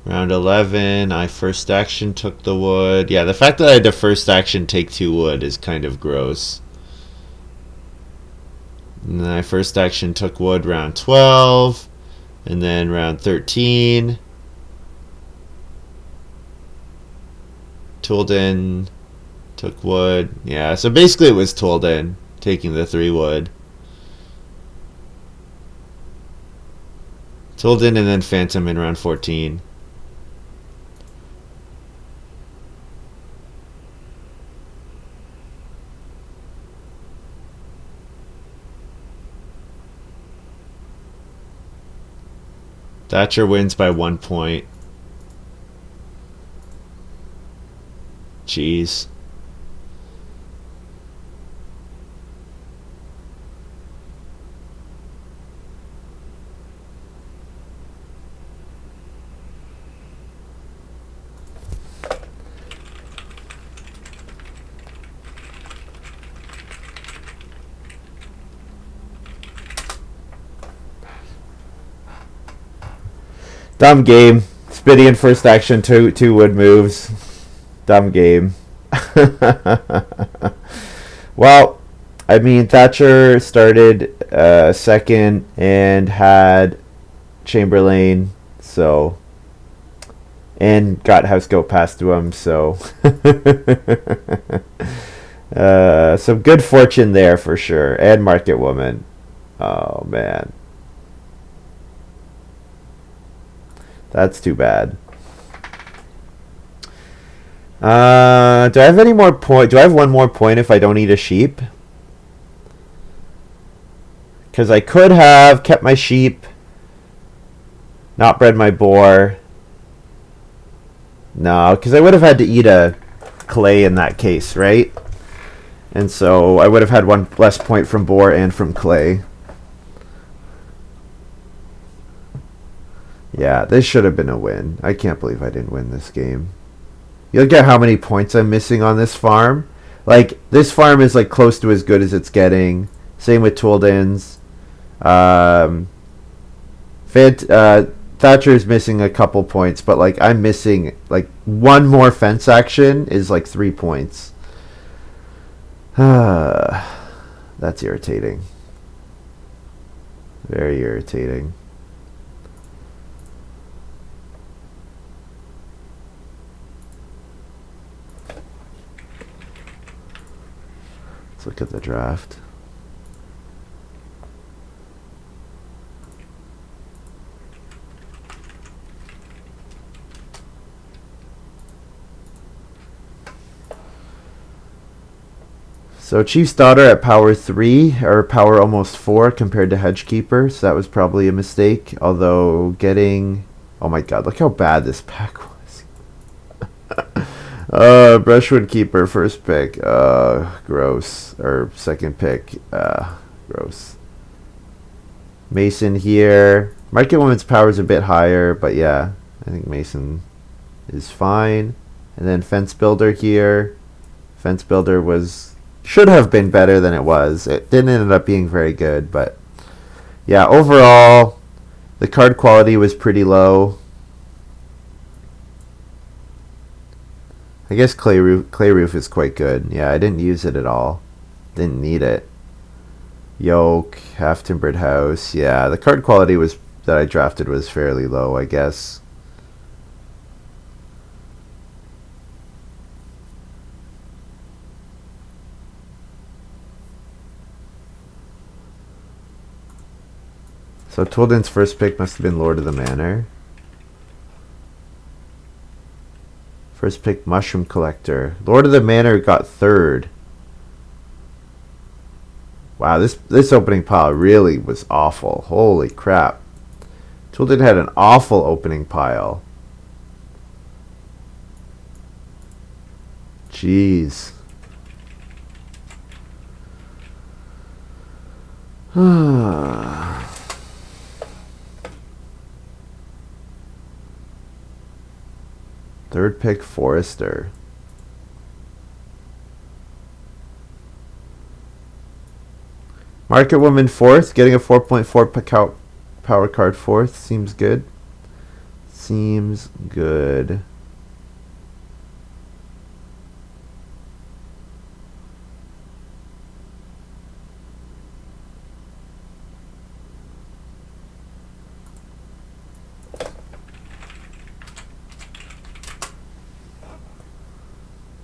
Round 11, I first action took the wood. Yeah, the fact that I had to first action take 2 wood is kind of gross. And then I first action took wood round 12. And then round 13. Touldin took wood. Yeah, so basically it was Touldin taking the 3 wood. Touldin and then Phantom in round 14. Thatcher wins by 1 point. Jeez. Dumb game. Spitty in first action, two wood moves. Dumb game. Well, I mean, Thatcher started second and had Chamberlain, so, and got House Goat passed to him, so some good fortune there for sure. And Market Woman. Oh man, that's too bad. Do I have any more point? Do I have one more point if I don't eat a sheep? Because I could have kept my sheep, not bred my boar. No, because I would have had to eat a clay in that case, right? And so I would have had one less point from boar and from clay. Yeah, this should have been a win. I can't believe I didn't win this game. You look at how many points I'm missing on this farm. Like, this farm is like close to as good as it's getting. Same with touldins. Thatcher is missing a couple points, but like I'm missing like one more fence action is like 3 points. That's irritating. Very irritating. Let's look at the draft. So Chief's Daughter at power 3, or power almost 4 compared to Hedgekeeper, so that was probably a mistake. Although getting... Oh my god, look how bad this pack was. Brushwood Keeper, first pick. Gross. Or second pick. Gross. Mason here. Market Woman's power is a bit higher, but yeah, I think Mason is fine. And then Fence Builder here. Fence Builder should have been better than it was. It didn't end up being very good, but yeah, overall the card quality was pretty low. I guess Clay Roof is quite good. Yeah, I didn't use it at all. Didn't need it. Yoke, Half Timbered House. Yeah, the card quality that I drafted was fairly low, I guess. So Touldin's first pick must have been Lord of the Manor. First pick, Mushroom Collector. Lord of the Manor got third. Wow, this opening pile really was awful. Holy crap. Touldin had an awful opening pile. Jeez. Third pick, Forester. Market Woman fourth, getting a 4.4 power card fourth. Seems good. Seems good.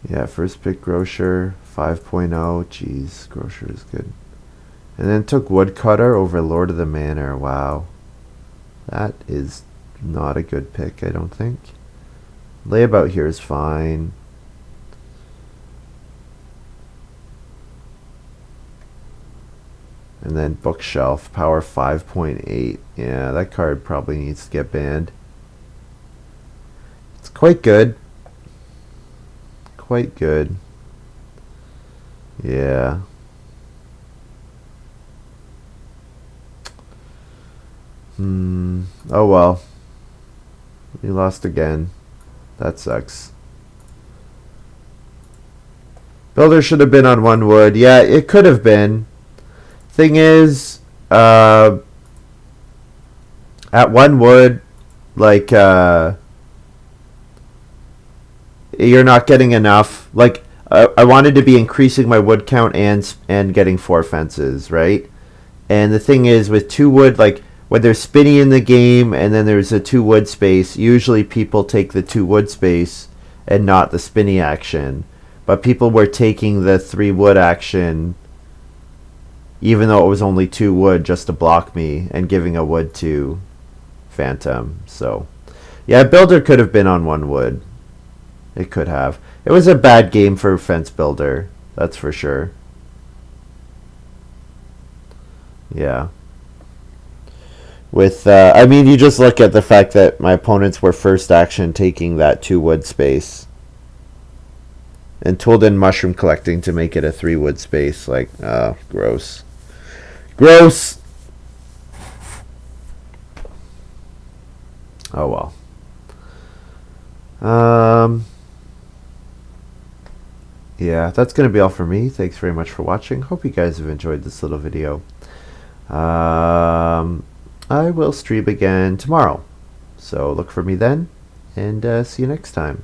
Yeah, first pick Grocer, 5.0. Jeez, Grocer is good. And then took Woodcutter over Lord of the Manor. Wow. That is not a good pick, I don't think. Layabout here is fine. And then Bookshelf, power 5.8. Yeah, that card probably needs to get banned. It's quite good. Quite good. Yeah. Oh well. We lost again. That sucks. Builder should have been on 1 wood. Yeah, it could have been. Thing is, at 1 wood, like, you're not getting enough. Like, I wanted to be increasing my wood count and getting 4 fences, right? And the thing is, with 2 wood, like, when there's spinny in the game and then there's a 2 wood space, usually people take the 2 wood space and not the spinny action. But people were taking the 3 wood action even though it was only 2 wood just to block me and giving a wood to Phantom. So yeah, Builder could have been on 1 wood. It could have. It was a bad game for Fence Builder, that's for sure. Yeah. With, I mean, you just look at the fact that my opponents were first action taking that 2 wood space. And touldin mushroom collecting to make it a 3 wood space. Like, gross. Gross! Oh well. Yeah, that's going to be all for me. Thanks very much for watching. Hope you guys have enjoyed this little video. I will stream again tomorrow. So look for me then, and see you next time.